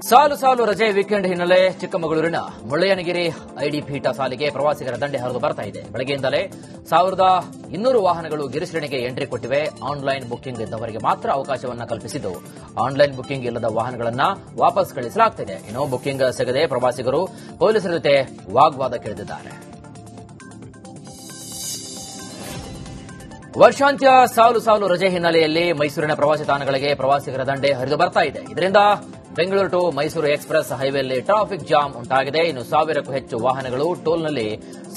ಸಾಲು ಸಾಲು ರಜೆ ವೀಕೆಂಡ್ ಹಿನ್ನೆಲೆ ಚಿಕ್ಕಮಗಳೂರಿನ ಮುಳ್ಳಯ್ಯನಗಿರಿ ಐಡಿ ಪೀಠ ಸಾಲಿಗೆ ಪ್ರವಾಸಿಗರ ದಂಡೆ ಹರಿದು ಬರ್ತಾ ಇದೆ. ಬೆಳಗ್ಗೆಯಿಂದಲೇ 1200 ವಾಹನಗಳು ಗಿರಿಶ್ರೇಣಿಗೆ ಎಂಟ್ರಿ ಕೊಟ್ಟಿವೆ. ಆನ್ಲೈನ್ ಬುಕಿಂಗ್ ಇದ್ದವರಿಗೆ ಮಾತ್ರ ಅವಕಾಶವನ್ನು ಕಲ್ಪಿಸಿದ್ದು, ಆನ್ಲೈನ್ ಬುಕಿಂಗ್ ಇಲ್ಲದ ವಾಹನಗಳನ್ನು ವಾಪಸ್ ಕಳಿಸಲಾಗುತ್ತಿದೆ. ಇನ್ನು ಬುಕಿಂಗ್ ಸಿಗದೆ ಪ್ರವಾಸಿಗರು ಪೊಲೀಸರ ಜೊತೆ ವಾಗ್ವಾದಕ್ಕಿಳಿದಿದ್ದಾರೆ. ವರ್ಷಾಂತ್ಯ ಸಾಲು ಸಾಲು ರಜೆ ಹಿನ್ನೆಲೆಯಲ್ಲಿ ಮೈಸೂರಿನ ಪ್ರವಾಸಿ ತಾಣಗಳಿಗೆ ಪ್ರವಾಸಿಗರ ದಂಡೆ ಹರಿದು ಬರ್ತಾ ಇದೆ. ಇದರಿಂದ ಬೆಂಗಳೂರು ಟು ಮೈಸೂರು ಎಕ್ಸ್ಪ್ರೆಸ್ ಹೈವೇಯಲ್ಲಿ ಟ್ರಾಫಿಕ್ ಜಾಮ್ ಉಂಟಾಗಿದೆ. ಇನ್ನು 1000ಕ್ಕೂ ಹೆಚ್ಚು ವಾಹನಗಳು ಟೋಲ್ನಲ್ಲಿ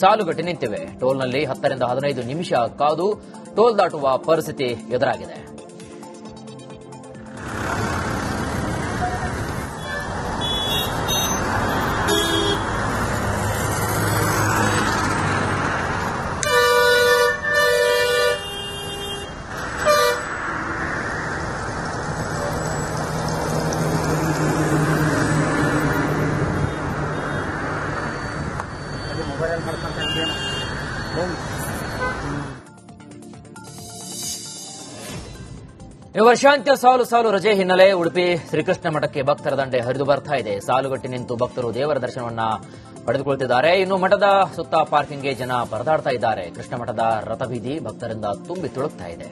ಸಾಲುಗಟ್ಟಿ ನಿಂತಿವೆ. ಟೋಲ್ನಲ್ಲಿ 10 ರಿಂದ 15 ನಿಮಿಷ ಕಾದು ಟೋಲ್ ದಾಟುವ ಪರಿಸ್ಥಿತಿ ಎದುರಾಗಿದೆ. ವರ್ಷಾಂತ್ಯ ಸಾಲು ಸಾಲು ರಜೆ ಹಿನ್ನೆಲೆ ಉಡುಪಿ ಶ್ರೀಕೃಷ್ಣ ಮಠಕ್ಕೆ ಭಕ್ತರ ದಂಡೆ ಹರಿದು ಬರ್ತಾ ಇದೆ. ಸಾಲುಗಟ್ಟಿ ನಿಂತು ಭಕ್ತರು ದೇವರ ದರ್ಶನವನ್ನ ಪಡೆದುಕೊಳ್ಳುತ್ತಿದ್ದಾರೆ. ಇನ್ನು ಮಠದ ಸುತ್ತ ಪಾರ್ಕಿಂಗ್ಗೆ ಜನ ಪರದಾಡ್ತಾ ಇದ್ದಾರೆ. ಕೃಷ್ಣ ಮಠದ ರಥಬೀದಿ ಭಕ್ತರಿಂದ ತುಂಬಿ ತುಳುಕ್ತಾ ಇದೆ.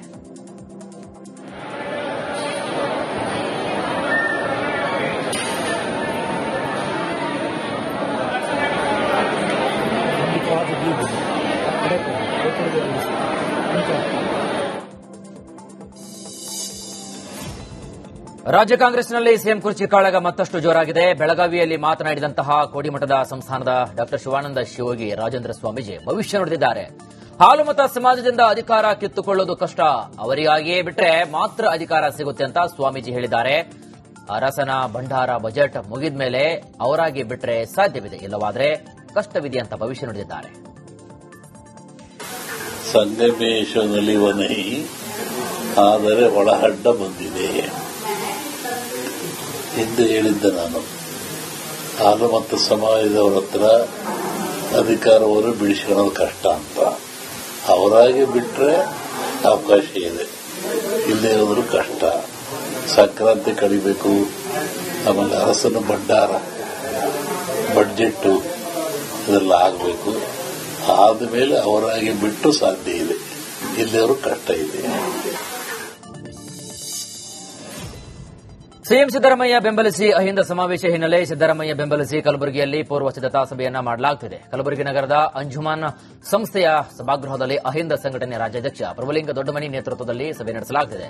ರಾಜ್ಯ ಕಾಂಗ್ರೆಸ್ನಲ್ಲಿ ಸಿಎಂ ಕುರ್ಚಿ ಕಾಳಗ ಮತ್ತಷ್ಟು ಜೋರಾಗಿದೆ. ಬೆಳಗಾವಿಯಲ್ಲಿ ಮಾತನಾಡಿದಂತಹ ಕೋಡಿಮಠದ ಸಂಸ್ಥಾನದ ಡಾ ಶಿವಾನಂದ ಶಿವೋಗಿ ರಾಜೇಂದ್ರ ಸ್ವಾಮೀಜಿ ಭವಿಷ್ಯ ನುಡಿದಿದ್ದಾರೆ. ಹಾಲುಮತ ಸಮಾಜದಿಂದ ಅಧಿಕಾರ ಕಿತ್ತುಕೊಳ್ಳೋದು ಕಷ್ಟ, ಅವರಿಗಾಗಿಯೇ ಬಿಟ್ರೆ ಮಾತ್ರ ಅಧಿಕಾರ ಸಿಗುತ್ತೆ ಅಂತ ಸ್ವಾಮೀಜಿ ಹೇಳಿದ್ದಾರೆ. ಅರಸನ ಭಂಡಾರ ಬಜೆಟ್ ಮುಗಿದ ಮೇಲೆ ಅವರಾಗಿ ಬಿಟ್ರೆ ಸಾಧ್ಯವಿದೆ, ಇಲ್ಲವಾದ್ರೆ ಕಷ್ಟವಿದೆ ಅಂತ ಭವಿಷ್ಯ ನುಡಿದಿದ್ದಾರೆ. ಸಂಗಮೇಶನಲ್ಲಿ ಒನೈ ಆದರೆ ಒಳಹಡ್ಡ ಬಂದಿದೆ ಎಂದು ಹೇಳಿದ್ದೆ ನಾನು. ಹಾಲು ಮತ್ತು ಸಮಾಜದವರ ಹತ್ರ ಅಧಿಕಾರವರು ಬಿಡಿಸ್ಕೊಳ್ಳೋದು ಕಷ್ಟ ಅಂತ. ಅವರಾಗಿ ಬಿಟ್ರೆ ಅವಕಾಶ ಇದೆ, ಇಲ್ಲೇ ಹೋದ್ರೂ ಕಷ್ಟ. ಸಂಕ್ರಾಂತಿ ಕಡಿಬೇಕು, ಆಮೇಲೆ ಅರಸನ ಭಂಡಾರ ಬಡ್ಜೆಟ್ಟು ಇದೆಲ್ಲ ಆಗಬೇಕು. ಆದಮೇಲೆ ಅವರಾಗಿ ಬಿಟ್ಟು ಸಾಧ್ಯ ಇದೆ, ಇಲ್ಲಿಯವರು ಕಷ್ಟ ಇದೆ. ಸಿಎಂ ಸಿದ್ದರಾಮಯ್ಯ ಬೆಂಬಲಿಸಿ ಅಹಿಂದ ಸಮಾವೇಶ ಹಿನ್ನೆಲೆ ಸಿದ್ದರಾಮಯ್ಯ ಬೆಂಬಲಿಸಿ ಕಲಬುರಗಿಯಲ್ಲಿ ಪೂರ್ವ ಸಿದ್ದತಾ ಸಭೆಯನ್ನ ಮಾಡಲಾಗುತ್ತಿದೆ. ಕಲಬುರಗಿ ನಗರದ ಅಂಜುಮನ್ ಸಂಸ್ಥೆಯ ಸಭಾಗೃಹದಲ್ಲಿ ಅಹಿಂದ ಸಂಘಟನೆ ರಾಜ್ಯಾಧ್ಯಕ್ಷ ಪ್ರಭುಲಿಂಗ ದೊಡ್ಡಮನಿ ನೇತೃತ್ವದಲ್ಲಿ ಸಭೆ ನಡೆಸಲಾಗುತ್ತಿದೆ.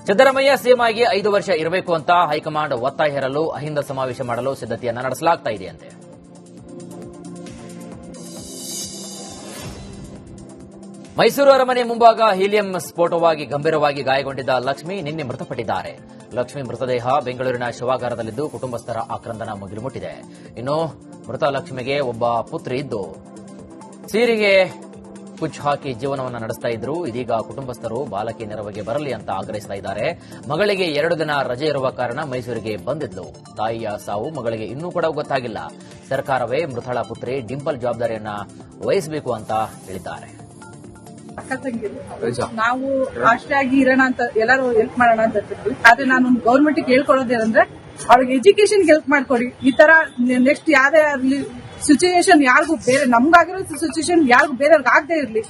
ಸಿದ್ದರಾಮಯ್ಯ ಸಿಎಂ ಆಗಿ 5 ವರ್ಷ ಇರಬೇಕು ಅಂತ ಹೈಕಮಾಂಡ್ ಒತ್ತಾಯ ಹೇರಲು ಅಹಿಂದ ಸಮಾವೇಶ ಮಾಡಲು ಸಿದ್ದತೆಯನ್ನ ನಡೆಸಲಾಗ್ತಾ ಇದೆಯಂತೆ. ಮೈಸೂರು ಅರಮನೆ ಮುಂಭಾಗ ಹೀಲಿಯಂ ಸ್ಫೋಟವಾಗಿ ಗಂಭೀರವಾಗಿ ಗಾಯಗೊಂಡಿದ್ದ ಲಕ್ಷ್ಮಿ ನಿನ್ನೆ ಮೃತಪಟ್ಟಿದ್ದಾರೆ. ಲಕ್ಷ್ಮಿ ಮೃತದೇಹ ಬೆಂಗಳೂರಿನ ಶವಾಗಾರದಲ್ಲಿದ್ದು ಕುಟುಂಬಸ್ಥರ ಆಕ್ರಂದನ ಮುಗಿಲು ಮುಟ್ಟಿದೆ. ಇನ್ನು ಮೃತ ಲಕ್ಷ್ಮಿಗೆ ಒಬ್ಬ ಪುತ್ರಿ ಇದ್ದು ಸೀರೆಗೆ ಕುಚ್ಚು ಹಾಕಿ ಜೀವನವನ್ನು ನಡೆಸ್ತಾ ಇದ್ರು. ಇದೀಗ ಕುಟುಂಬಸ್ಥರು ಬಾಲಕಿ ನೆರವಿಗೆ ಬರಲಿ ಅಂತ ಆಗ್ರಹಿಸ್ತಾ ಇದ್ದಾರೆ. ಮಗಳಿಗೆ 2 ದಿನ ರಜೆ ಇರುವ ಕಾರಣ ಮೈಸೂರಿಗೆ ಬಂದಿದ್ಲು. ತಾಯಿಯ ಸಾವು ಮಗಳಿಗೆ ಇನ್ನೂ ಕೂಡ ಗೊತ್ತಾಗಿಲ್ಲ. ಸರ್ಕಾರವೇ ಮೃತಳ ಪುತ್ರಿ ಡಿಂಪಲ್ ಜವಾಬ್ದಾರಿಯನ್ನ ವಹಿಸಬೇಕು ಅಂತ ಹೇಳಿದ್ದಾರೆ. ನಾವು ಅಷ್ಟಾಗಿ ಇರೋಣ ಅಂತ ಎಲ್ಲರೂ ಹೆಲ್ಪ್ ಮಾಡೋಣ ಅಂತ ಇರ್ತಿದ್ವಿ. ಆದ್ರೆ ನಾನು ಗೌರ್ಮೆಂಟ್ ಕೇಳ್ಕೊಳ್ಳೋದೇನಂದ್ರೆ ಅವ್ರಿಗೆ ಎಜುಕೇಶನ್ ಹೆಲ್ಪ್ ಮಾಡ್ಕೊಡಿ. ಈ ತರ ನೆಕ್ಸ್ಟ್ ಯಾವ್ದೇ ಆಗ್ಲಿ ಸಿಚುಯೇಷನ್ ಯಾರಿಗೂ ಬೇರೆ ನಮ್ಗಾಗಿರೋ ಸಿಚುಯೇಷನ್ ಯಾರಿಗೂ ಬೇರೆಯವ್ರಿಗೆ ಆಗದೆ ಇರ್ಲಿ.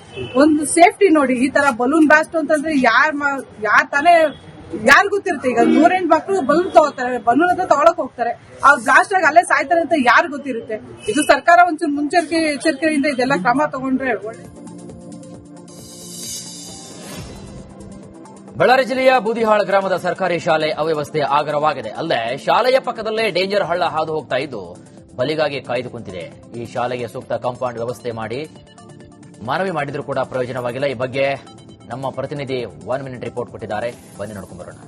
ಒಂದು ಸೇಫ್ಟಿ ನೋಡಿ. ಈ ತರ ಬಲೂನ್ ಬ್ಲಾಸ್ಟ್ ಅಂತಂದ್ರೆ ಯಾರ್ ತಾನೇ ಯಾರು ಗೊತ್ತಿರುತ್ತೆ. ಈಗ 108 ಮಕ್ಕಳು ಬಲೂನ್ ತಗೋತಾರೆ, ಬಲೂನ್ ಅಂತ ತಗೊಳಕ್ ಹೋಗ್ತಾರೆ, ಅವ್ರು ಬ್ಲಾಸ್ಟ್ ಆಗಿ ಅಲ್ಲೇ ಸಾಯ್ತಾರೆ ಅಂತ ಯಾರು ಗೊತ್ತಿರುತ್ತೆ. ಇದು ಸರ್ಕಾರ ಒಂಚೂರು ಎಚ್ಚರಿಕೆಯಿಂದ ಇದೆಲ್ಲ ಕ್ರಮ ತಗೊಂಡ್ರೆ ಒಳ್ಳೆ. ಬಳ್ಳಾರಿ ಜಿಲ್ಲೆಯ ಬೂದಿಹಾಳ ಗ್ರಾಮದ ಸರ್ಕಾರಿ ಶಾಲೆ ಅವ್ಯವಸ್ಥೆ ಆಗರವಾಗಿದೆ. ಅಲ್ಲದೆ ಶಾಲೆಯ ಪಕ್ಕದಲ್ಲೇ ಡೇಂಜರ್ ಹಳ್ಳ ಹಾದು ಹೋಗ್ತಾ ಇದ್ದು ಬಲಿಗಾಗಿ ಕಾಯ್ದು ಕುಂತಿದೆ. ಈ ಶಾಲೆಗೆ ಸೂಕ್ತ ಕಾಂಪೌಂಡ್ ವ್ಯವಸ್ಥೆ ಮಾಡಿ ಮನವಿ ಮಾಡಿದ್ರೂ ಕೂಡ ಪ್ರಯೋಜನವಾಗಿಲ್ಲ. ಈ ಬಗ್ಗೆ ನಮ್ಮ ಪ್ರತಿನಿಧಿ 1 ಮಿನಿಟ್ ರಿಪೋರ್ಟ್ ಕೊಟ್ಟಿದ್ದಾರೆ, ಬನ್ನಿ ನೋಡ್ಕೊಂಡು ಬರೋಣ.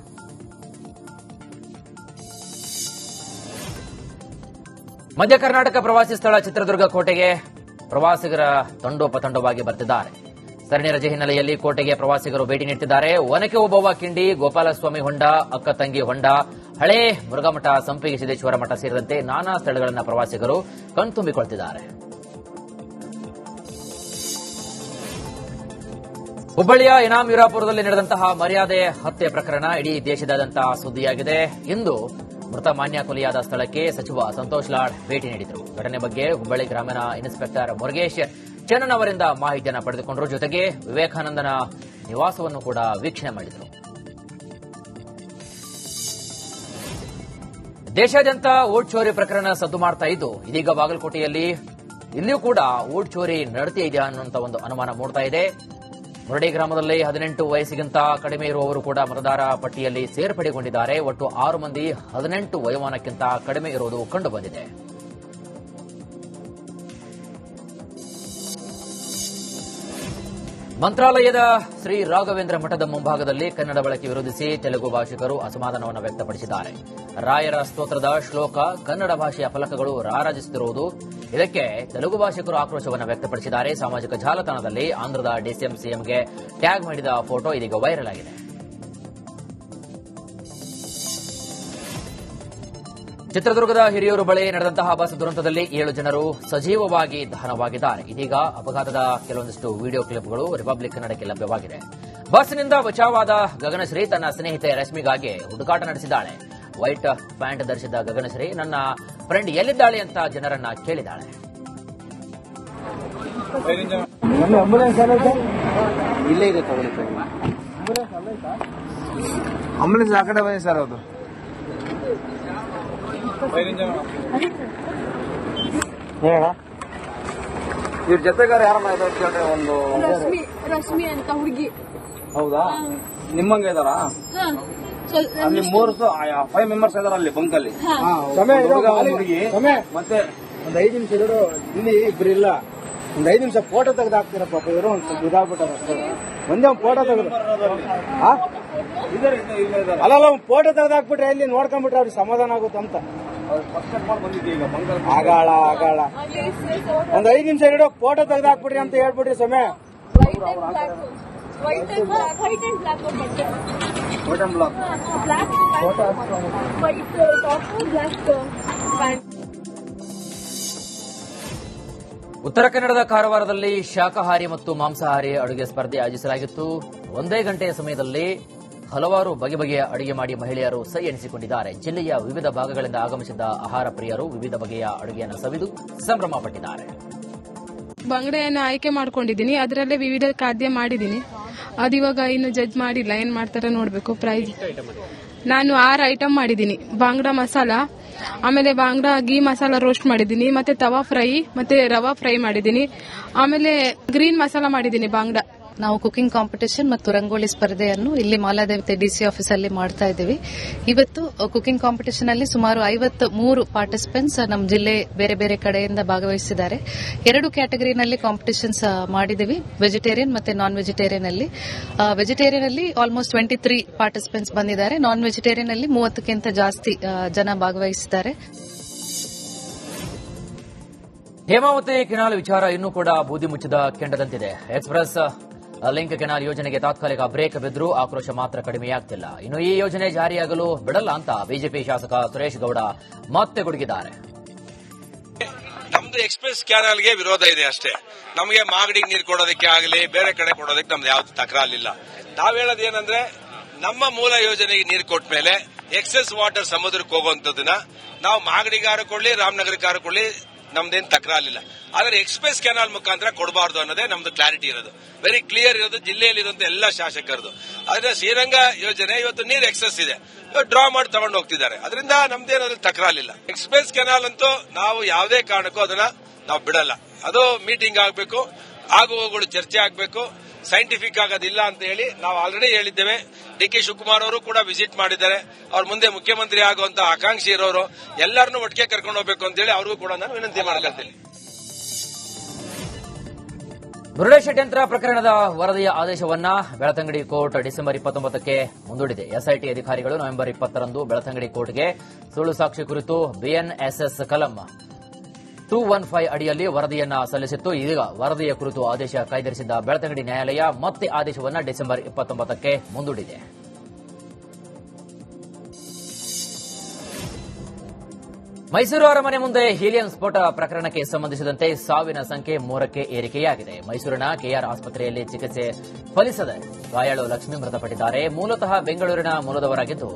ಮಧ್ಯ ಕರ್ನಾಟಕ ಪ್ರವಾಸಿ ಸ್ಥಳ ಚಿತ್ರದುರ್ಗ ಕೋಟೆಗೆ ಪ್ರವಾಸಿಗರ ತಂಡೋಪತಂಡವಾಗಿ ಬರ್ತಿದ್ದಾರೆ. ಸರಣಿ ರಜೆ ಹಿನ್ನೆಲೆಯಲ್ಲಿ ಕೋಟೆಗೆ ಪ್ರವಾಸಿಗರು ಭೇಟಿ ನೀಡುತ್ತಿದ್ದಾರೆ. ಒನಕೆ ಓಬವ್ವ ಕಿಂಡಿ, ಗೋಪಾಲಸ್ವಾಮಿ ಹೊಂಡ, ಅಕ್ಕ ತಂಗಿ ಹೊಂಡ, ಹಳೇ ಮುರುಘಾಮಠ, ಸಂಪಿಗೆ ಸಿದ್ದೇಶ್ವರ ಮಠ ಸೇರಿದಂತೆ ನಾನಾ ಸ್ಥಳಗಳನ್ನು ಪ್ರವಾಸಿಗರು ಕಣ್ತುಂಬಿಕೊಳ್ತಿದ್ದಾರೆ. ಹುಬ್ಬಳ್ಳಿಯ ಇನಾಂ ವೀರಾಪುರದಲ್ಲಿ ನಡೆದಂತಹ ಮರ್ಯಾದೆ ಹತ್ಯೆ ಪ್ರಕರಣ ಇಡೀ ದೇಶದಾದ್ಯಂತ ಸುದ್ದಿಯಾಗಿದೆ. ಇಂದು ಮೃತ ಮಾನ್ಯ ಕೊಲೆಯಾದ ಸ್ಥಳಕ್ಕೆ ಸಚಿವ ಸಂತೋಷ್ ಲಾಡ್ ಭೇಟಿ ನೀಡಿದರು. ಘಟನೆ ಬಗ್ಗೆ ಹುಬ್ಬಳ್ಳಿ ಗ್ರಾಮೀಣ ಇನ್ಸ್ಪೆಕ್ಟರ್ ಮುರುಗೇಶ್ ಚನ್ನನ್ ಅವರಿಂದ ಮಾಹಿತಿಯನ್ನು ಪಡೆದುಕೊಂಡರು. ಜೊತೆಗೆ ವಿವೇಕಾನಂದನ ನಿವಾಸವನ್ನು ಕೂಡ ವೀಕ್ಷಣೆ ಮಾಡಿದರು. ದೇಶಾದ್ಯಂತ ವೋಟ್ ಚೋರಿ ಪ್ರಕರಣ ಸದ್ದು ಮಾಡ್ತಾ ಇದ್ದು, ಇದೀಗ ಬಾಗಲಕೋಟೆಯಲ್ಲಿ ಇಲ್ಲಿಯೂ ಕೂಡ ವೋಟ್ ಚೋರಿ ನಡೀತಾ ಇದೆಯಾ ಅನ್ನುವಂತ ಒಂದು ಅನುಮಾನ ಮೂಡ್ತಾ ಇದೆ. ಮುರಡಿ ಗ್ರಾಮದಲ್ಲಿ 18 ವಯಸ್ಸಿಗಿಂತ ಕಡಿಮೆ ಇರುವವರು ಕೂಡ ಮತದಾರ ಪಟ್ಟಿಯಲ್ಲಿ ಸೇರ್ಪಡೆಗೊಂಡಿದ್ದಾರೆ. ಒಟ್ಟು 6 ಮಂದಿ 18 ವಯೋಮಾನಕ್ಕಿಂತ ಕಡಿಮೆ ಇರುವುದು ಕಂಡುಬಂದಿದೆ. ಮಂತ್ರಾಲಯದ ಶ್ರೀ ರಾಘವೇಂದ್ರ ಮಠದ ಮುಂಭಾಗದಲ್ಲಿ ಕನ್ನಡ ಬಳಕೆ ವಿರೋಧಿಸಿ ತೆಲುಗು ಭಾಷಿಕರು ಅಸಮಾಧಾನವನ್ನು ವ್ಯಕ್ತಪಡಿಸಿದ್ದಾರೆ. ರಾಯರ ಸ್ತೋತ್ರದ ಶ್ಲೋಕ ಕನ್ನಡ ಭಾಷೆಯ ಫಲಕಗಳು ರಾರಾಜಿಸುತ್ತಿರುವುದು, ಇದಕ್ಕೆ ತೆಲುಗು ಭಾಷಿಕರು ಆಕ್ರೋಶವನ್ನು ವ್ಯಕ್ತಪಡಿಸಿದ್ದಾರೆ. ಸಾಮಾಜಿಕ ಜಾಲತಾಣದಲ್ಲಿ ಆಂಧ್ರದ ಡಿಸಿಎಂ ಸಿಎಂಗೆ ಟ್ಯಾಗ್ ಮಾಡಿದ ಫೋಟೋ ಇದೀಗ ವೈರಲ್ ಆಗಿದೆ. ಚಿತ್ರದುರ್ಗದ ಹಿರಿಯೂರು ಬಳಿ ನಡೆದಂತಹ ಬಸ್ ದುರಂತದಲ್ಲಿ 7 ಜನರು ಸಜೀವವಾಗಿ ದಹನವಾಗಿದ್ದಾರೆ. ಇದೀಗ ಅಪಘಾತದ ಕೆಲವೊಂದಿಷ್ಟು ವಿಡಿಯೋ ಕ್ಲಿಪ್ಗಳು ರಿಪಬ್ಲಿಕ್ ಕನ್ನಡಕ್ಕೆ ಲಭ್ಯವಾಗಿದೆ. ಬಸ್ನಿಂದ ಬಚಾವಾದ ಗಗನಶ್ರೀ ತನ್ನ ಸ್ನೇಹಿತೆ ರಶ್ಮಿಗಾಗಿ ಹುಡುಕಾಟ ನಡೆಸಿದ್ದಾಳೆ. ವೈಟ್ ಪ್ಯಾಂಟ್ ಧರಿಸಿದ ಗಗನಶ್ರೀ ನನ್ನ ಫ್ರೆಂಡ್ ಎಲ್ಲಿದ್ದಾಳೆ ಅಂತ ಜನರನ್ನ ಕೇಳಿದ್ದಾಳೆ. ಆಂಬುಲೆನ್ಸ್ ಆ ಕಡೆ ಬನ್ನಿ ಸರ್. ಅದು ಇವ್ರ ಜೊತೆಗಾರ ಯಾರನ್ನ ಇದಾರೆ ಕೇಳ್ರಿ. ಒಂದು ರಶ್ಮಿ ಅಂತ ಹುಡುಗಿ. ಹೌದಾ, ನಿಮ್ಮಂಗೆ ಇದಾರ ಅಲ್ಲಿ 5 ಮೆಂಬರ್ಸ್ ಇದಾರ ಅಲ್ಲಿ ಬಂಕಲ್ಲಿ. ಹುಡುಗಿ ಮತ್ತೆ ಒಂದ್ 5 ನಿಮಿಷ ಇಲ್ಲಿ ಇಬ್ರು ಇಲ್ಲ. ಒಂದ್ 5 ನಿಮಿಷ ಫೋಟೋ ತೆಗೆದು ಹಾಕ್ತೀರ ಪಾಪ. ಇವರು ಒಂದ್ ಸ್ವಲ್ಪ ಇದಾಗ್ಬಿಟ್ಟಾರ. ಒಂದೇ ಒಂದು ಫೋಟೋ ತೆಗೆದು ಅಲ್ಲ ಒಂದು ಫೋಟೋ ತೆಗೆದು ಹಾಕ್ಬಿಟ್ರೆ ಇಲ್ಲಿ ನೋಡ್ಕೊಂಡ್ಬಿಟ್ರೆ ಅವ್ರಿಗೆ ಸಮಾಧಾನ ಆಗುತ್ತೆ ಅಂತ. ಆಗಾಳ ಒಂದ್ 5 ನಿಮಿಷ ಇಡೋ ಫೋಟೋ ತೆಗೆದು ಹಾಕ್ಬಿಡ್ರಿ ಅಂತ ಹೇಳ್ಬಿಡ್ರಿ ಸಮಯ. ಉತ್ತರ ಕನ್ನಡದ ಕಾರವಾರದಲ್ಲಿ ಶಾಕಾಹಾರಿ ಮತ್ತು ಮಾಂಸಾಹಾರಿ ಅಡುಗೆ ಸ್ಪರ್ಧೆ ಆಯೋಜಿಸಲಾಗಿತ್ತು. ಒಂದೇ ಗಂಟೆಯ ಸಮಯದಲ್ಲಿ ಹಲವಾರು ಬಗೆ ಬಗೆಯ ಅಡುಗೆ ಮಾಡಿ ಮಹಿಳೆಯರು ಸೈ ಎನಿಸಿಕೊಂಡಿದ್ದಾರೆ. ಜಿಲ್ಲೆಯ ವಿವಿಧ ಭಾಗಗಳಿಂದ ಆಗಮಿಸಿದ್ದ ಆಹಾರ ಪ್ರಿಯರು ವಿವಿಧ ಬಗೆಯ ಅಡುಗೆಯನ್ನು ಸವಿದು ಸಂಭ್ರಮ ಪಟ್ಟಿದ್ದಾರೆ. ಬಂಗಡೆಯನ್ನು ಆಯ್ಕೆ ಮಾಡ್ಕೊಂಡಿದ್ದೀನಿ. ಅದರಲ್ಲೇ ವಿವಿಧ ಖಾದ್ಯ ಮಾಡಿದ್ದೀನಿ. ಅದಿವಾಗ ಇನ್ನು ಜಡ್ಜ್ ಮಾಡಿಲ್ಲ, ಏನ್ ಮಾಡ್ತಾರೆ ನೋಡ್ಬೇಕು. ಪ್ರೈಸ್ ನಾನು 6 ಐಟಮ್ ಮಾಡಿದ್ದೀನಿ. ಬಾಂಗ್ಡಾ ಮಸಾಲ, ಆಮೇಲೆ ಬಾಂಗ್ಡಾ ಗೀ ಮಸಾಲ ರೋಸ್ಟ್ ಮಾಡಿದ್ದೀನಿ, ಮತ್ತೆ ತವಾ ಫ್ರೈ, ಮತ್ತೆ ರವಾ ಫ್ರೈ ಮಾಡಿದ್ದೀನಿ, ಆಮೇಲೆ ಗ್ರೀನ್ ಮಸಾಲ ಮಾಡಿದ್ದೀನಿ ಬಾಂಗ್ಡಾ. ನಾವು ಕುಕಿಂಗ್ ಕಾಂಪಿಟೇಷನ್ ಮತ್ತು ರಂಗೋಲಿ ಸ್ಪರ್ಧೆಯನ್ನು ಇಲ್ಲಿ ಮಾಲಾದೇವತೆ ಡಿಸಿ ಆಫೀಸ್ ಅಲ್ಲಿ ಮಾಡ್ತಾ ಇದ್ದೀವಿ. ಇವತ್ತು ಕುಕಿಂಗ್ ಕಾಂಪಿಟೇಷನ್ ಅಲ್ಲಿ ಸುಮಾರು 53 ಪಾರ್ಟಿಸಿಪೆಂಟ್ಸ್ ನಮ್ಮ ಜಿಲ್ಲೆ ಬೇರೆ ಬೇರೆ ಕಡೆಯಿಂದ ಭಾಗವಹಿಸಿದ್ದಾರೆ. 2 ಕ್ಯಾಟಗರಿನಲ್ಲಿ ಕಾಂಪಿಟೇಷನ್ಸ್ ಮಾಡಿದ್ದೀವಿ, ವೆಜಿಟೇರಿಯನ್ ಮತ್ತೆ ನಾನ್ ವೆಜಿಟೇರಿಯನ್ ಅಲ್ಲಿ. ವೆಜಿಟೇರಿಯನ್ ಅಲ್ಲಿ ಆಲ್ಮೋಸ್ಟ್ 23 ಪಾರ್ಟಿಸಿಪೆಂಟ್ಸ್ ಬಂದಿದ್ದಾರೆ. ನಾನ್ ವೆಜಿಟೇರಿಯನ್ ಅಲ್ಲಿ 30ಕ್ಕಿಂತ ಜಾಸ್ತಿ ಜನ ಭಾಗವಹಿಸಿದ್ದಾರೆ. ಹೇಮಾವತಿ ಕೆನಾಲ್ ವಿಚಾರ ಇನ್ನೂ ಕೂಡ ಬೂದಿ ಮುಚ್ಚಿದ ಕೆಂಡದಂತಿದೆ. ಎಕ್ಸ್ಪ್ರೆಸ್ ಲಿಂಕ್ ಕೆನಾಲ್ ಯೋಜನೆಗೆ ತಾತ್ಕಾಲಿಕ ಬ್ರೇಕ್ ಬಿದ್ದರೂ ಆಕ್ರೋಶ ಮಾತ್ರ ಕಡಿಮೆಯಾಗ್ತಿಲ್ಲ. ಇನ್ನು ಈ ಯೋಜನೆ ಜಾರಿಯಾಗಲು ಬಿಡಲ್ಲ ಅಂತ ಬಿಜೆಪಿ ಶಾಸಕ ಸುರೇಶ್ ಗೌಡ ಮತ್ತೆ ಗುಡುಗಿದ್ದಾರೆ. ನಮ್ದು ಎಕ್ಸ್ಪ್ರೆಸ್ ಕ್ಯಾನಲ್ಗೆ ವಿರೋಧ ಇದೆ ಅಷ್ಟೇ. ನಮಗೆ ಮಾಗಡಿಗೆ ನೀರು ಕೊಡೋದಕ್ಕೆ ಆಗಲಿ ಬೇರೆ ಕಡೆ ಕೊಡೋದಕ್ಕೆ ನಮ್ದು ಯಾವ್ದು ತಕರಾರಿಲ್ಲ. ನಾವ್ ಹೇಳೋದೇನಂದ್ರೆ ನಮ್ಮ ಮೂಲ ಯೋಜನೆಗೆ ನೀರು ಕೊಟ್ಟ ಮೇಲೆ ಎಕ್ಸೆಸ್ ವಾಟರ್ ಸಮುದ್ರಕ್ಕೆ ಹೋಗುವಂತದನ್ನ ನಾವು ಮಾಗಡಿಗಾರ ಕೊಡ್ಲಿ ರಾಮನಗರಕ್ಕಾರ ಕೊಡ್ಲಿ ನಮ್ದೇನು ತಕರಾರಿಲ್ಲ. ಆದ್ರೆ ಎಕ್ಸ್ಪ್ರೆಸ್ ಕೆನಾಲ್ ಮುಖಾಂತರ ಕೊಡಬಾರ್ದು ಅನ್ನೋದೇ ನಮ್ದು ಕ್ಲಾರಿಟಿ ಇರೋದು, ವೆರಿ ಕ್ಲಿಯರ್ ಇರೋದು ಜಿಲ್ಲೆಯಲ್ಲಿರುವಂತ ಎಲ್ಲ ಶಾಸಕರದು. ಆದ್ರೆ ಶ್ರೀರಂಗ ಯೋಜನೆ ಇವತ್ತು ನೀರು ಎಕ್ಸೆಸ್ ಇದೆ, ಡ್ರಾ ಮಾಡಿ ತಗೊಂಡು ಹೋಗ್ತಿದ್ದಾರೆ. ಅದರಿಂದ ನಮ್ದೇನಾದ್ರೂ ತಕರಾರಿಲ್ಲ. ಎಕ್ಸ್ಪ್ರೆಸ್ ಕೆನಾಲ್ ಅಂತೂ ನಾವು ಯಾವುದೇ ಕಾರಣಕ್ಕೂ ಅದನ್ನ ನಾವು ಬಿಡಲ್ಲ. ಅದು ಮೀಟಿಂಗ್ ಆಗಬೇಕು, ಆಗುವಗಳು ಚರ್ಚೆ ಆಗಬೇಕು, ಸೈಂಟಿಫಿಕ್ ಆಗೋದಿಲ್ಲ ಅಂತ ಹೇಳಿ ನಾವು ಆಲ್ರೆಡಿ ಹೇಳಿದ್ದೇವೆ. ಡಿ.ಕೆ. ಶಿವಕುಮಾರ್ ಅವರು ಕೂಡ ವಿಸಿಟ್ ಮಾಡಿದ್ದಾರೆ. ಅವ್ರ ಮುಂದೆ ಮುಖ್ಯಮಂತ್ರಿ ಆಗುವಂತ ಆಕಾಂಕ್ಷಿ ಇರೋರು ಎಲ್ಲರನ್ನೂ ಒಟ್ಟಿಗೆ ಕರ್ಕೊಂಡು ಹೋಗ್ಬೇಕು ಅಂತ ಹೇಳಿ ಅವ್ರಿಗೂ ಕೂಡ ನಾನು ವಿನಂತಿ ಮಾಡ್ಕೊಳ್ತೀನಿ. ಮುರುಡೇಶ್ ಯಂತ್ರ ಪ್ರಕರಣದ ವರದಿಯ ಆದೇಶವನ್ನ ಬೆಳತಂಗಡಿ ಕೋರ್ಟ್ ಡಿಸೆಂಬರ್ 29ಕ್ಕೆ ಮುಂದೂಡಿದೆ. ಎಸ್ಐಟಿ ಅಧಿಕಾರಿಗಳು ನವೆಂಬರ್ 20ರಂದು ಬೆಳತಂಗಡಿ ಕೋರ್ಟ್ಗೆ ಸುಳ್ಳು ಸಾಕ್ಷಿ ಕುರಿತು ಬಿಎನ್ಎಸ್ಎಸ್ ಕಲಂ 215 ಅಡಿಯಲ್ಲಿ ವರದಿಯನ್ನ ಸಲ್ಲಿಸಿತ್ತು. ಈಗ ವರದಿಯ ಕುರಿತು ಆದೇಶ ಕಾಯ್ದಿರಿಸಿದ್ದ ಬೆಳತಂಗಡಿ ನ್ಯಾಯಾಲಯ ಮತ್ತೆ ಆದೇಶವನ್ನ ಡಿಸೆಂಬರ್ 29ಕ್ಕೆ ಮುಂದೂಡಿದೆ. ಮೈಸೂರು ಅರಮನೆ ಮುಂದೆ ಹೀಲಿಯಂ ಸ್ಫೋಟ ಪ್ರಕರಣಕ್ಕೆ ಸಂಬಂಧಿಸಿದಂತೆ ಸಾವಿನ ಸಂಖ್ಯೆ 3ಕ್ಕೆ ಏರಿಕೆಯಾಗಿದೆ. ಮೈಸೂರಿನ ಕೆಆರ್ ಆಸ್ಪತ್ರೆಯಲ್ಲಿ ಚಿಕಿತ್ಸೆ ಫಲಿಸದೆ ಗಾಯಾಳು ಲಕ್ಷ್ಮಿ ಮೃತಪಟ್ಟಿದ್ದಾರೆ. ಮೂಲತಃ ಬೆಂಗಳೂರಿನ ಮೂಲದವರಾಗಿದ್ದು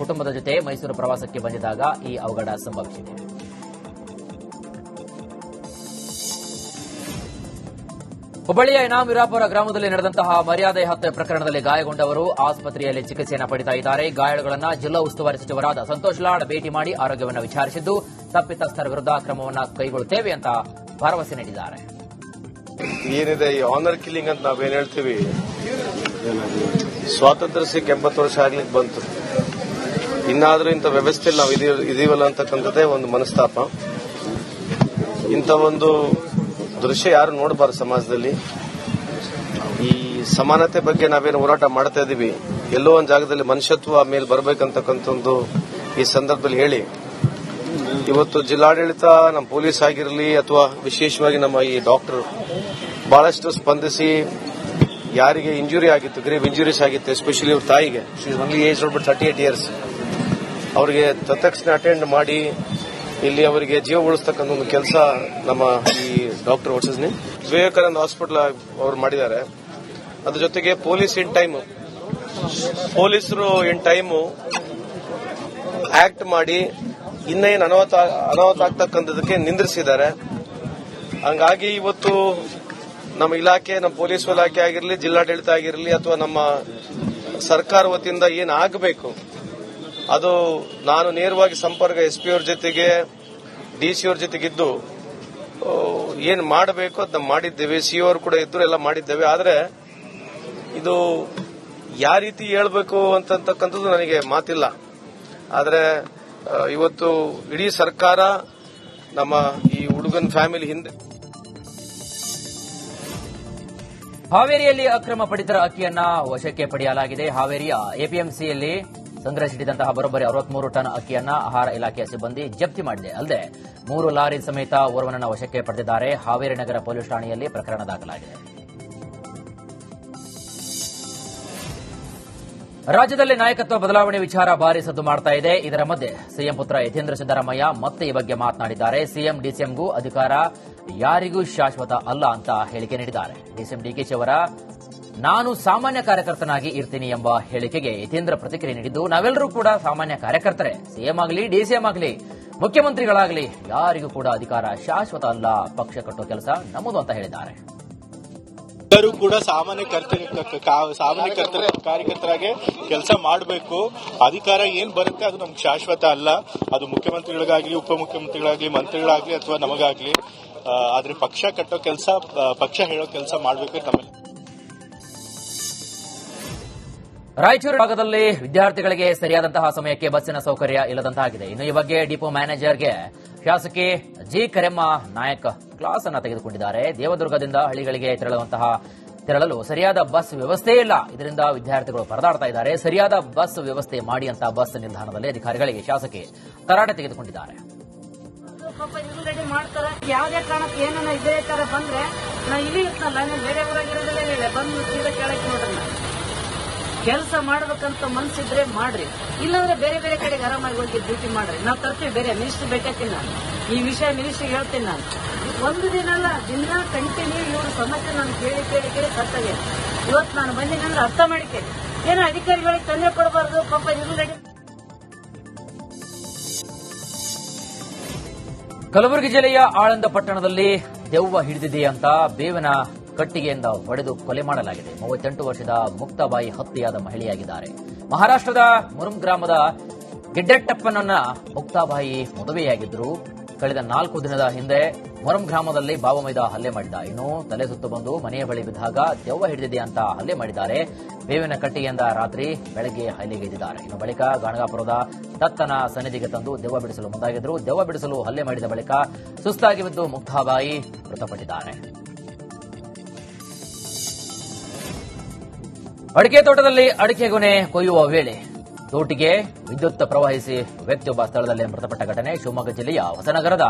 ಕುಟುಂಬದ ಜೊತೆ ಮೈಸೂರು ಪ್ರವಾಸಕ್ಕೆ ಬಂದಿದ್ದಾಗ ಈ ಅವಘಡ ಸಂಭವಿಸಿದೆ. ಹುಬ್ಬಳ್ಳಿಯ ಇನಾಮಿರಾಪುರ ಗ್ರಾಮದಲ್ಲಿ ನಡೆದಂತಹ ಮರ್ಯಾದೆ ಹತ್ಯೆ ಪ್ರಕರಣದಲ್ಲಿ ಗಾಯಗೊಂಡವರು ಆಸ್ಪತ್ರೆಯಲ್ಲಿ ಚಿಕಿತ್ಸೆಯನ್ನು ಪಡೆಯುತ್ತಾ ಇದ್ದಾರೆ. ಗಾಯಾಳುಗಳನ್ನು ಜಿಲ್ಲಾ ಉಸ್ತುವಾರಿ ಸಚಿವರಾದ ಸಂತೋಷ್ ಲಾಡ್ ಭೇಟಿ ಮಾಡಿ ಆರೋಗ್ಯವನ್ನು ವಿಚಾರಿಸಿದ್ದು ತಪ್ಪಿತಸ್ಥರ ವಿರುದ್ಧ ಕ್ರಮವನ್ನು ಕೈಗೊಳ್ಳುತ್ತೇವೆ ಅಂತ ಭರವಸೆ ನೀಡಿದ್ದಾರೆ. ಏನಿದೆ ಈ ಆನರ್ ಕಿಲ್ಲಿಂಗ್ ಅಂತ ನಾವೇನ್ ಹೇಳ್ತೀವಿ, ಸ್ವಾತಂತ್ರ್ಯ ಸಿಕ್ಕ 80 ವರ್ಷ ಆಗ್ಲಿಕ್ಕೆ ಬಂತು, ಇನ್ನಾದ್ರೂ ಇಂಥ ವ್ಯವಸ್ಥೆಯಲ್ಲಿ ನಾವು ಇದೀವಲ್ಲ ಅಂತಕ್ಕಂಥದ್ದೇ ಒಂದು ಮನಸ್ತಾಪ. ಇಂಥ ಒಂದು ದೃಶ್ಯ ಯಾರು ನೋಡಬಾರ್ದು ಸಮಾಜದಲ್ಲಿ. ಈ ಸಮಾನತೆ ಬಗ್ಗೆ ನಾವೇನು ಹೋರಾಟ ಮಾಡ್ತಾ ಇದೀವಿ, ಎಲ್ಲೋ ಒಂದು ಜಾಗದಲ್ಲಿ ಮನುಷ್ಯತ್ವ ಮೇಲೆ ಬರಬೇಕಂತಕ್ಕಂಥ ಒಂದು ಈ ಸಂದರ್ಭದಲ್ಲಿ ಹೇಳಿ, ಇವತ್ತು ಜಿಲ್ಲಾಡಳಿತ, ನಮ್ಮ ಪೊಲೀಸ್ ಆಗಿರಲಿ ಅಥವಾ ವಿಶೇಷವಾಗಿ ನಮ್ಮ ಈ ಡಾಕ್ಟರ್ ಬಹಳಷ್ಟು ಸ್ಪಂದಿಸಿ ಯಾರಿಗೆ ಇಂಜುರಿ ಆಗಿತ್ತು, ಗ್ರೇವ್ ಇಂಜುರೀಸ್ ಆಗಿತ್ತು, ಎಸ್ಪೆಷಲಿ ಅವ್ರ ತಾಯಿಗೆ, ಓನ್ಲಿ ಏಜ್ 38 ಇಯರ್ಸ್, ಅವರಿಗೆ ತತ್ಕ್ಷಣ ಅಟೆಂಡ್ ಮಾಡಿ ಇಲ್ಲಿ ಅವರಿಗೆ ಜೀವ ಉಳಿಸ್ತಕ್ಕಂಥ ಒಂದು ಕೆಲಸ ನಮ್ಮ ಈ ಡಾಕ್ಟರ್ ವಿವೇಕಾನಂದ ಹಾಸ್ಪಿಟಲ್ ಅವರು ಮಾಡಿದ್ದಾರೆ. ಅದ್ರ ಜೊತೆಗೆ ಪೊಲೀಸರು ಇನ್ ಟೈಮು ಆಕ್ಟ್ ಮಾಡಿ ಇನ್ನೇನು ಅನಾಹುತ ಆಗ್ತಕ್ಕಂಥದಕ್ಕೆ ನಿಂದ್ರಿಸಿದ್ದಾರೆ. ಹಂಗಾಗಿ ಇವತ್ತು ನಮ್ಮ ಇಲಾಖೆ, ನಮ್ಮ ಪೊಲೀಸ್ ಇಲಾಖೆ ಆಗಿರಲಿ, ಜಿಲ್ಲಾಡಳಿತ ಆಗಿರಲಿ ಅಥವಾ ನಮ್ಮ ಸರ್ಕಾರ ವತಿಯಿಂದ ಏನು ಆಗಬೇಕು ಅದು ನಾನು ನೇರವಾಗಿ ಸಂಪರ್ಕ ಎಸ್ಪಿ ಅವ್ರ ಜೊತೆಗೆ, ಡಿಸಿ ಅವ್ರ ಜೊತೆಗಿದ್ದು ಏನು ಮಾಡಬೇಕು ಅದನ್ನ ಮಾಡಿದ್ದೇವೆ. ಸಿಒ ಅವರು ಕೂಡ ಇದ್ರು, ಎಲ್ಲ ಮಾಡಿದ್ದೇವೆ. ಆದರೆ ಇದು ಯಾವ ರೀತಿ ಹೇಳ್ಬೇಕು ಅಂತಕ್ಕಂಥದ್ದು ನನಗೆ ಮಾತಿಲ್ಲ. ಆದರೆ ಇವತ್ತು ಇಡೀ ಸರ್ಕಾರ ನಮ್ಮ ಈ ಹುಡುಗನ ಫ್ಯಾಮಿಲಿ ಹಿಂದೆ. ಹಾವೇರಿಯಲ್ಲಿ ಅಕ್ರಮ ಪಡಿತರ ಅಕ್ಕಿಯನ್ನ ವಶಕ್ಕೆ ಪಡೆಯಲಾಗಿದೆ. ಹಾವೇರಿಯ ಎಪಿಎಂಸಿಯಲ್ಲಿ ಸಂಗ್ರಹಿಸಿಟ್ಟಿದ್ದಂತಹ ಬರೋಬ್ಬರಿ 63 ಟನ್ ಅಕ್ಕಿಯನ್ನ ಆಹಾರ ಇಲಾಖೆಯ ಸಿಬ್ಬಂದಿ ಜಪ್ತಿ ಮಾಡಿದೆ. ಅಲ್ಲದೆ 3 ಲಾರಿ ಸಮೇತ ಓರ್ವನನ್ನ ವಶಕ್ಕೆ ಪಡೆದಿದ್ದಾರೆ. ಹಾವೇರಿ ನಗರ ಪೊಲೀಸ್ ಠಾಣೆಯಲ್ಲಿ ಪ್ರಕರಣ ದಾಖಲಾಗಿದೆ. ರಾಜ್ಯದಲ್ಲಿ ನಾಯಕತ್ವ ಬದಲಾವಣೆ ವಿಚಾರ ಭಾರಿ ಸದ್ದು ಮಾಡ್ತಾ ಇದೆ. ಇದರ ಮಧ್ಯೆ ಸಿಎಂ ಪುತ್ರ ಯತೀಂದ್ರ ಸಿದ್ದರಾಮಯ್ಯ ಮತ್ತೆ ಈ ಬಗ್ಗೆ ಮಾತನಾಡಿದ್ದಾರೆ. ಸಿಎಂ ಡಿಸಿಎಂಗೂ ಅಧಿಕಾರ ಯಾರಿಗೂ ಶಾಶ್ವತ ಅಲ್ಲ ಅಂತ ಹೇಳಿಕೆ ನೀಡಿದ್ದಾರೆ. ಡಿಸಿಎಂ ಡಿಕೆಶಿ ಅವರ ನಾನು ಸಾಮಾನ್ಯ ಕಾರ್ಯಕರ್ತನಾಗಿ ಇರ್ತೀನಿ ಎಂಬ ಹೇಳಿಕೆಗೆ ಯತೀಂದ್ರ ಪ್ರತಿಕ್ರಿಯೆ ನೀಡಿದ್ದು, ನಾವೆಲ್ಲರೂ ಕೂಡ ಸಾಮಾನ್ಯ ಕಾರ್ಯಕರ್ತರೇ. ಸಿಎಂ ಆಗಲಿ, ಡಿಸಿಎಂ ಆಗಲಿ, ಮುಖ್ಯಮಂತ್ರಿಗಳಾಗಲಿ ಯಾರಿಗೂ ಕೂಡ ಅಧಿಕಾರ ಶಾಶ್ವತ ಅಲ್ಲ. ಪಕ್ಷ ಕಟ್ಟುವ ಕೆಲಸ ನಮ್ಮದು ಅಂತ ಹೇಳಿದ್ದಾರೆ. ಎಲ್ಲರೂ ಕೂಡ ಸಾಮಾನ್ಯ ಕಾರ್ಯಕರ್ತರಾಗಿ ಕೆಲಸ ಮಾಡಬೇಕು. ಅಧಿಕಾರ ಏನ್ ಬರುತ್ತೆ ಅದು ನಮ್ಗೆ ಶಾಶ್ವತ ಅಲ್ಲ. ಅದು ಮುಖ್ಯಮಂತ್ರಿಗಳಿಗಾಗ್ಲಿ, ಉಪಮುಖ್ಯಮಂತ್ರಿಗಳಾಗ್ಲಿ, ಮಂತ್ರಿಗಳಾಗ್ಲಿ ಅಥವಾ ನಮಗಾಗ್ಲಿ. ಆದ್ರೆ ಪಕ್ಷ ಕಟ್ಟೋ ಕೆಲಸ, ಪಕ್ಷ ಹೇಳೋ ಕೆಲಸ ಮಾಡಬೇಕು ನಮ್ಮಲ್ಲಿ. ರಾಯಚೂರು ಭಾಗದಲ್ಲಿ ವಿದ್ಯಾರ್ಥಿಗಳಿಗೆ ಸರಿಯಾದಂತಹ ಸಮಯಕ್ಕೆ ಬಸ್ಸಿನ ಸೌಕರ್ಯ ಇಲ್ಲದಂತಾಗಿದೆ. ಇನ್ನು ಈ ಬಗ್ಗೆ ಡಿಪೋ ಮ್ಯಾನೇಜರ್ಗೆ ಶಾಸಕಿ ಜಿ ಕರೆಮ್ಮ ನಾಯಕ್ ಕ್ಲಾಸ್ ಅನ್ನು ತೆಗೆದುಕೊಂಡಿದ್ದಾರೆ. ದೇವದುರ್ಗದಿಂದ ಹಳ್ಳಿಗಳಿಗೆ ತೆರಳಲು ಸರಿಯಾದ ಬಸ್ ವ್ಯವಸ್ಥೆ ಇಲ್ಲ. ಇದರಿಂದ ವಿದ್ಯಾರ್ಥಿಗಳು ಪರದಾಡ್ತಾ ಇದ್ದಾರೆ. ಸರಿಯಾದ ಬಸ್ ವ್ಯವಸ್ಥೆ ಮಾಡಿ ಅಂತ ಬಸ್ ನಿಲ್ದಾಣದಲ್ಲಿ ಅಧಿಕಾರಿಗಳಿಗೆ ಶಾಸಕಿ ತರಾಟೆ ತೆಗೆದುಕೊಂಡಿದ್ದಾರೆ. ಯಾವುದೇ ಕಾರಣಕ್ಕೆ ಏನನ್ನ ಇದೇ ತರ ಬಂದ್ರೆ ನಾ ಇಲ್ಲಿ ಇರ್ತಲ್ಲ, ಬೇರೆ ಊರಾಗಿರೋದಿಲ್ಲ, ಬಂದು ಸೀದಾ ಕೇಳಕ್ಕೆ ನೋಡ್ರಿ. ಕೆಲಸ ಮಾಡ್ಬೇಕಂತ ಮನ್ಸಿದ್ರೆ ಮಾಡ್ರಿ, ಇಲ್ಲಾಂದ್ರೆ ಬೇರೆ ಬೇರೆ ಕಡೆಗೆ ಆರಾಮಾಗಿ ಹೋಗಿ ಡ್ಯೂಟಿ ಮಾಡ್ರಿ. ನಾವು ತರ್ತೀವಿ, ಬೇರೆ ಮಿನಿಸ್ಟರ್ ಬೇಕಾಗ್ತೀನಿ. ನಾನು ಈ ವಿಷಯ ಮಿನಿಸ್ಟರ್ಗೆ ಹೇಳ್ತೀನಿ. ನಾನು ಒಂದು ದಿನ ಅಲ್ಲ, ದಿನ ಕಂಟಿನ್ಯೂ ಇವ್ರ ಸಮಸ್ಯೆ ನಾನು ಕೇಳಿ ಕರ್ತಾಗೆ. ಇವತ್ತು ನಾನು ಬಂದಿನಂದ್ರೆ ಅರ್ಥ ಮಾಡಿಕೆ ಏನೋ ಅಧಿಕಾರಿಗಳಿಗೆ ತೊಂದರೆ ಕೊಡಬಾರ್ದು. ಪಾಪ ಇರುಗಡೆ ಕಲಬುರಗಿ ಜಿಲ್ಲೆಯ ಆಳಂದ ಪಟ್ಟಣದಲ್ಲಿ ದೆವ್ವ ಹಿಡಿದಿದೆ ಅಂತ ಬೇವಿನ ಕಟ್ಟಿಗೆಯಿಂದ ಹೊಡೆದು ಕೊಲೆ ಮಾಡಲಾಗಿದೆ. 38 ವರ್ಷದ ಮುಕ್ತಾಬಾಯಿ ಹತ್ಯೆಯಾದ ಮಹಿಳೆಯಾಗಿದ್ದಾರೆ. ಮಹಾರಾಷ್ಟ್ರದ ಮುರುಮ್ ಗ್ರಾಮದ ಗಿಡ್ಡೆಟ್ಟಪ್ಪನನ್ನ ಮುಕ್ತಾಬಾಯಿ ಮದುವೆಯಾಗಿದ್ದರು. ಕಳೆದ 4 ದಿನದ ಹಿಂದೆ ಮುರುಮ್ ಗ್ರಾಮದಲ್ಲಿ ಬಾವಮೈದ ಹಲ್ಲೆ ಮಾಡಿದ್ದ. ಇನ್ನು ತಲೆ ಸುತ್ತು ಬಂದು ಮನೆಯ ಬಳಿ ಬಿದ್ದಾಗ ದೆವ್ವ ಹಿಡಿದಿದೆ ಅಂತ ಹಲ್ಲೆ ಮಾಡಿದ್ದಾರೆ. ಬೇವಿನ ಕಟ್ಟಿಗೆಯಿಂದ ರಾತ್ರಿ ಬೆಳಗ್ಗೆ ಹಲ್ಲೆಗೈದಿದ್ದಾರೆ. ಇನ್ನು ಬಳಿಕ ಗಾಣಗಾಪುರದ ದತ್ತನ ಸನ್ನಿಧಿಗೆ ತಂದು ದೆವ್ವ ಬಿಡಿಸಲು ಮುಂದಾಗಿದ್ರು. ದೆವ್ವ ಬಿಡಿಸಲು ಹಲ್ಲೆ ಮಾಡಿದ ಬಳಿಕ ಸುಸ್ತಾಗಿ ಬಿದ್ದು ಮುಕ್ತಾಬಾಯಿ ಮೃತಪಟ್ಟಿದ್ದಾರೆ. ಅಡಿಕೆ ತೋಟದಲ್ಲಿ ಅಡಿಕೆ ಗೊನೆ ಕೊಯ್ಯುವ ವೇಳೆ ತೋಟಿಗೆ ವಿದ್ಯುತ್ ಪ್ರವಹಿಸಿ ವ್ಯಕ್ತಿಯೊಬ್ಬ ಸ್ಥಳದಲ್ಲೇ ಮೃತಪಟ್ಟ ಘಟನೆ ಶಿವಮೊಗ್ಗ ಜಿಲ್ಲೆಯ ಹೊಸನಗರದ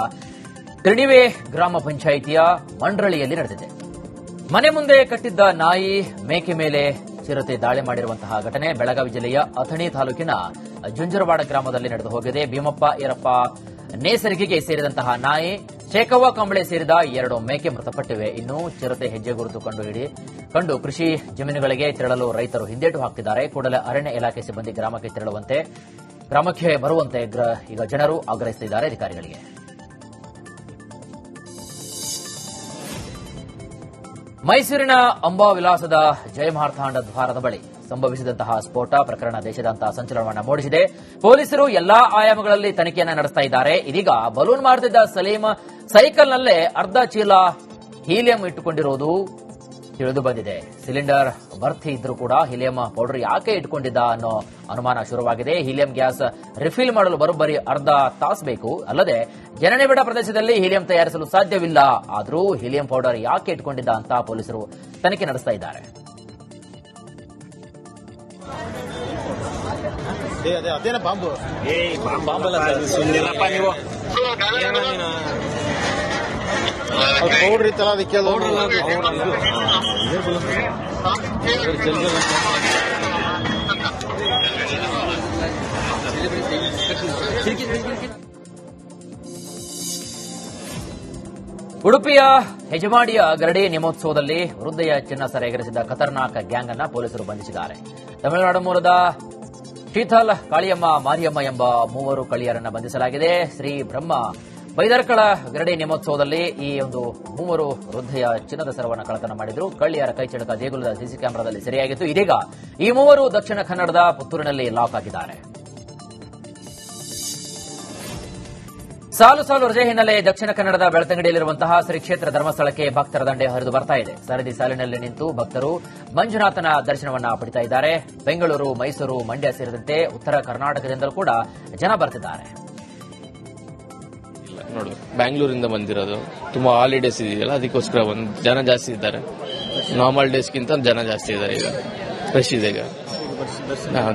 ತ್ರಿಣಿವೆ ಗ್ರಾಮ ಪಂಚಾಯಿತಿಯ ಮಂಡ್ರಳಿಯಲ್ಲಿ ನಡೆದಿದೆ. ಮನೆ ಮುಂದೆ ಕಟ್ಟಿದ್ದ ನಾಯಿ ಮೇಕೆ ಮೇಲೆ ಚಿರತೆ ದಾಳಿ ಮಾಡಿರುವಂತಹ ಘಟನೆ ಬೆಳಗಾವಿ ಜಿಲ್ಲೆಯ ಅಥಣಿ ತಾಲೂಕಿನ ಜುಂಜರವಾಡ ಗ್ರಾಮದಲ್ಲಿ ನಡೆದು ಹೋಗಿದೆ. ಭೀಮಪ್ಪ ಈರಪ್ಪ ನೇಸರಿಗೆಗೆ ಸೇರಿದಂತಹ ನಾಯಿ ಶೇಖವ್ವ ಕಂಬಳೆ ಸೇರಿದ 2 ಮೇಕೆ ಮೃತಪಟ್ಟಿವೆ. ಇನ್ನು ಚಿರತೆ ಹೆಜ್ಜೆ ಗುರುತು ಕಂಡು ಕೃಷಿ ಜಮೀನುಗಳಿಗೆ ತೆರಳಲು ರೈತರು ಹಿಂದೇಟು ಹಾಕ್ತಿದ್ದಾರೆ. ಕೂಡಲೇ ಅರಣ್ಯ ಇಲಾಖೆ ಸಿಬ್ಬಂದಿ ಗ್ರಾಮಕ್ಕೆ ತೆರಳುವಂತೆ ಗ್ರಾಮಕ್ಕೆ ಬರುವಂತೆ ಈಗ ಜನರು ಆಗ್ರಹಿಸುತ್ತಿದ್ದಾರೆ ಅಧಿಕಾರಿಗಳಿಗೆ. ಮೈಸೂರಿನ ಅಂಬಾವಿಲಾಸದ ಜಯಮಾರ್ತಾಂಡ ದ್ವಾರದ ಬಳಿ ಸಂಭವಿಸಿದಂತಹ ಸ್ಫೋಟ ಪ್ರಕರಣ ದೇಶದಾದ್ಯಂತ ಸಂಚಲನವನ್ನು ಮೂಡಿಸಿದೆ. ಪೊಲೀಸರು ಎಲ್ಲಾ ಆಯಾಮಗಳಲ್ಲಿ ತನಿಖೆಯನ್ನು ನಡೆಸ್ತಾ ಇದ್ದಾರೆ. ಇದೀಗ ಬಲೂನ್ ಮಾರುತ್ತಿದ್ದ ಸಲೀಂ ಸೈಕಲ್ನಲ್ಲೇ ಅರ್ಧ ಚೀಲ ಹೀಲಿಯಂ ಇಟ್ಟುಕೊಂಡಿರುವುದು ತಿಳಿದು ಬಂದಿದೆ. ಸಿಲಿಂಡರ್ ಭರ್ತಿ ಇದ್ರೂ ಕೂಡ ಹೀಲಿಯಂ ಪೌಡರ್ ಯಾಕೆ ಇಟ್ಟುಕೊಂಡಿದ್ದ ಅನ್ನೋ ಅನುಮಾನ ಶುರುವಾಗಿದೆ. ಹೀಲಿಯಂ ಗ್ಯಾಸ್ ರಿಫಿಲ್ ಮಾಡಲು ಬರೋಬ್ಬರಿ ಅರ್ಧ ತಾಸು ಬೇಕು. ಅಲ್ಲದೆ ಜನನಿಬಿಡ ಪ್ರದೇಶದಲ್ಲಿ ಹೀಲಿಯಂ ತಯಾರಿಸಲು ಸಾಧ್ಯವಿಲ್ಲ. ಆದರೂ ಹೀಲಿಯಂ ಪೌಡರ್ ಯಾಕೆ ಇಟ್ಟುಕೊಂಡಿದ್ದ ಅಂತ ಪೊಲೀಸರು ತನಿಖೆ ನಡೆಸ್ತಾ ಇದ್ದಾರೆ. ಅದೇನ ಬಾಂಬು ಪೌಡ್ರ್ ಇತ್ತಲ್ಲ ಅದಕ್ಕೆ ಉಡುಪಿಯ ಹೆಜಮಾಡಿಯ ಗರಡಿ ನೇಮೋತ್ಸವದಲ್ಲಿ ವೃದ್ಧೆಯ ಚಿನ್ನ ಸರ ಎಗರಿಸಿದ ಖತರ್ನಾಕ್ ಗ್ಯಾಂಗ್ ಅನ್ನ ಪೊಲೀಸರು ಬಂಧಿಸಿದ್ದಾರೆ. ತಮಿಳುನಾಡು ಮೂಲದ ಶೀತಲ್, ಕಾಳಿಯಮ್ಮ, ಮಾರಿಯಮ್ಮ ಎಂಬ 3 ಕಳಿಯರನ್ನ ಬಂಧಿಸಲಾಗಿದೆ. ಶ್ರೀ ಬ್ರಹ್ಮ ಬೈದರ್ಕಳ ಗರಡಿ ನೇಮೋತ್ಸವದಲ್ಲಿ ಈ ಒಂದು 3 ವೃದ್ಧೆಯ ಚಿನ್ನದ ಸರವನ್ನು ಕಳ್ಳತನ ಮಾಡಿದ್ರು. ಕಳ್ಳಿಯರ ಕೈಚಳಕ ದೇಗುಲದ ಸಿಸಿ ಕ್ಯಾಮೆರಾದಲ್ಲಿ ಸೆರೆಯಾಗಿತ್ತು. ಇದೀಗ ಈ 3 ದಕ್ಷಿಣ ಕನ್ನಡದ ಪುತ್ತೂರಿನಲ್ಲಿ ಲಾಕ್ ಆಗಿದ್ದಾರೆ. ಸಾಲು ಸಾಲು ರಜೆ ಹಿನ್ನೆಲೆ ದಕ್ಷಿಣ ಕನ್ನಡದ ಬೆಳ್ತಂಗಡಿಯಲ್ಲಿರುವಂತಹ ಶ್ರೀ ಕ್ಷೇತ್ರ ಧರ್ಮಸ್ಥಳಕ್ಕೆ ಭಕ್ತರ ದಂಡೆ ಹರಿದು ಬರ್ತಾ ಇದೆ. ಸರದಿ ಸಾಲಿನಲ್ಲಿ ನಿಂತು ಭಕ್ತರು ಮಂಜುನಾಥನ ದರ್ಶನವನ್ನ ಪಡಿತಾ ಇದ್ದಾರೆ. ಬೆಂಗಳೂರು, ಮೈಸೂರು, ಮಂಡ್ಯ ಸೇರಿದಂತೆ ಉತ್ತರ ಕರ್ನಾಟಕದಿಂದಲೂ ಕೂಡ ಜನ ಬರ್ತಿದ್ದಾರೆ. ನೋಡು, ಬ್ಯಾಂಗ್ಳೂರಿಂದ ಬಂದಿರೋದು, ತುಂಬಾ ಹಾಲಿಡೇಸ್ ಇದೆಯಲ್ಲ, ಅದಕ್ಕೋಸ್ಕರ ಜನ ಜಾಸ್ತಿ ಇದ್ದಾರೆ. ನಾರ್ಮಲ್ ಡೇಸ್ಗಿಂತ ಜನ ಜಾಸ್ತಿ ಇದ್ದಾರೆ. ಈಗ ರಶ್ ಇದೆ. ಈಗ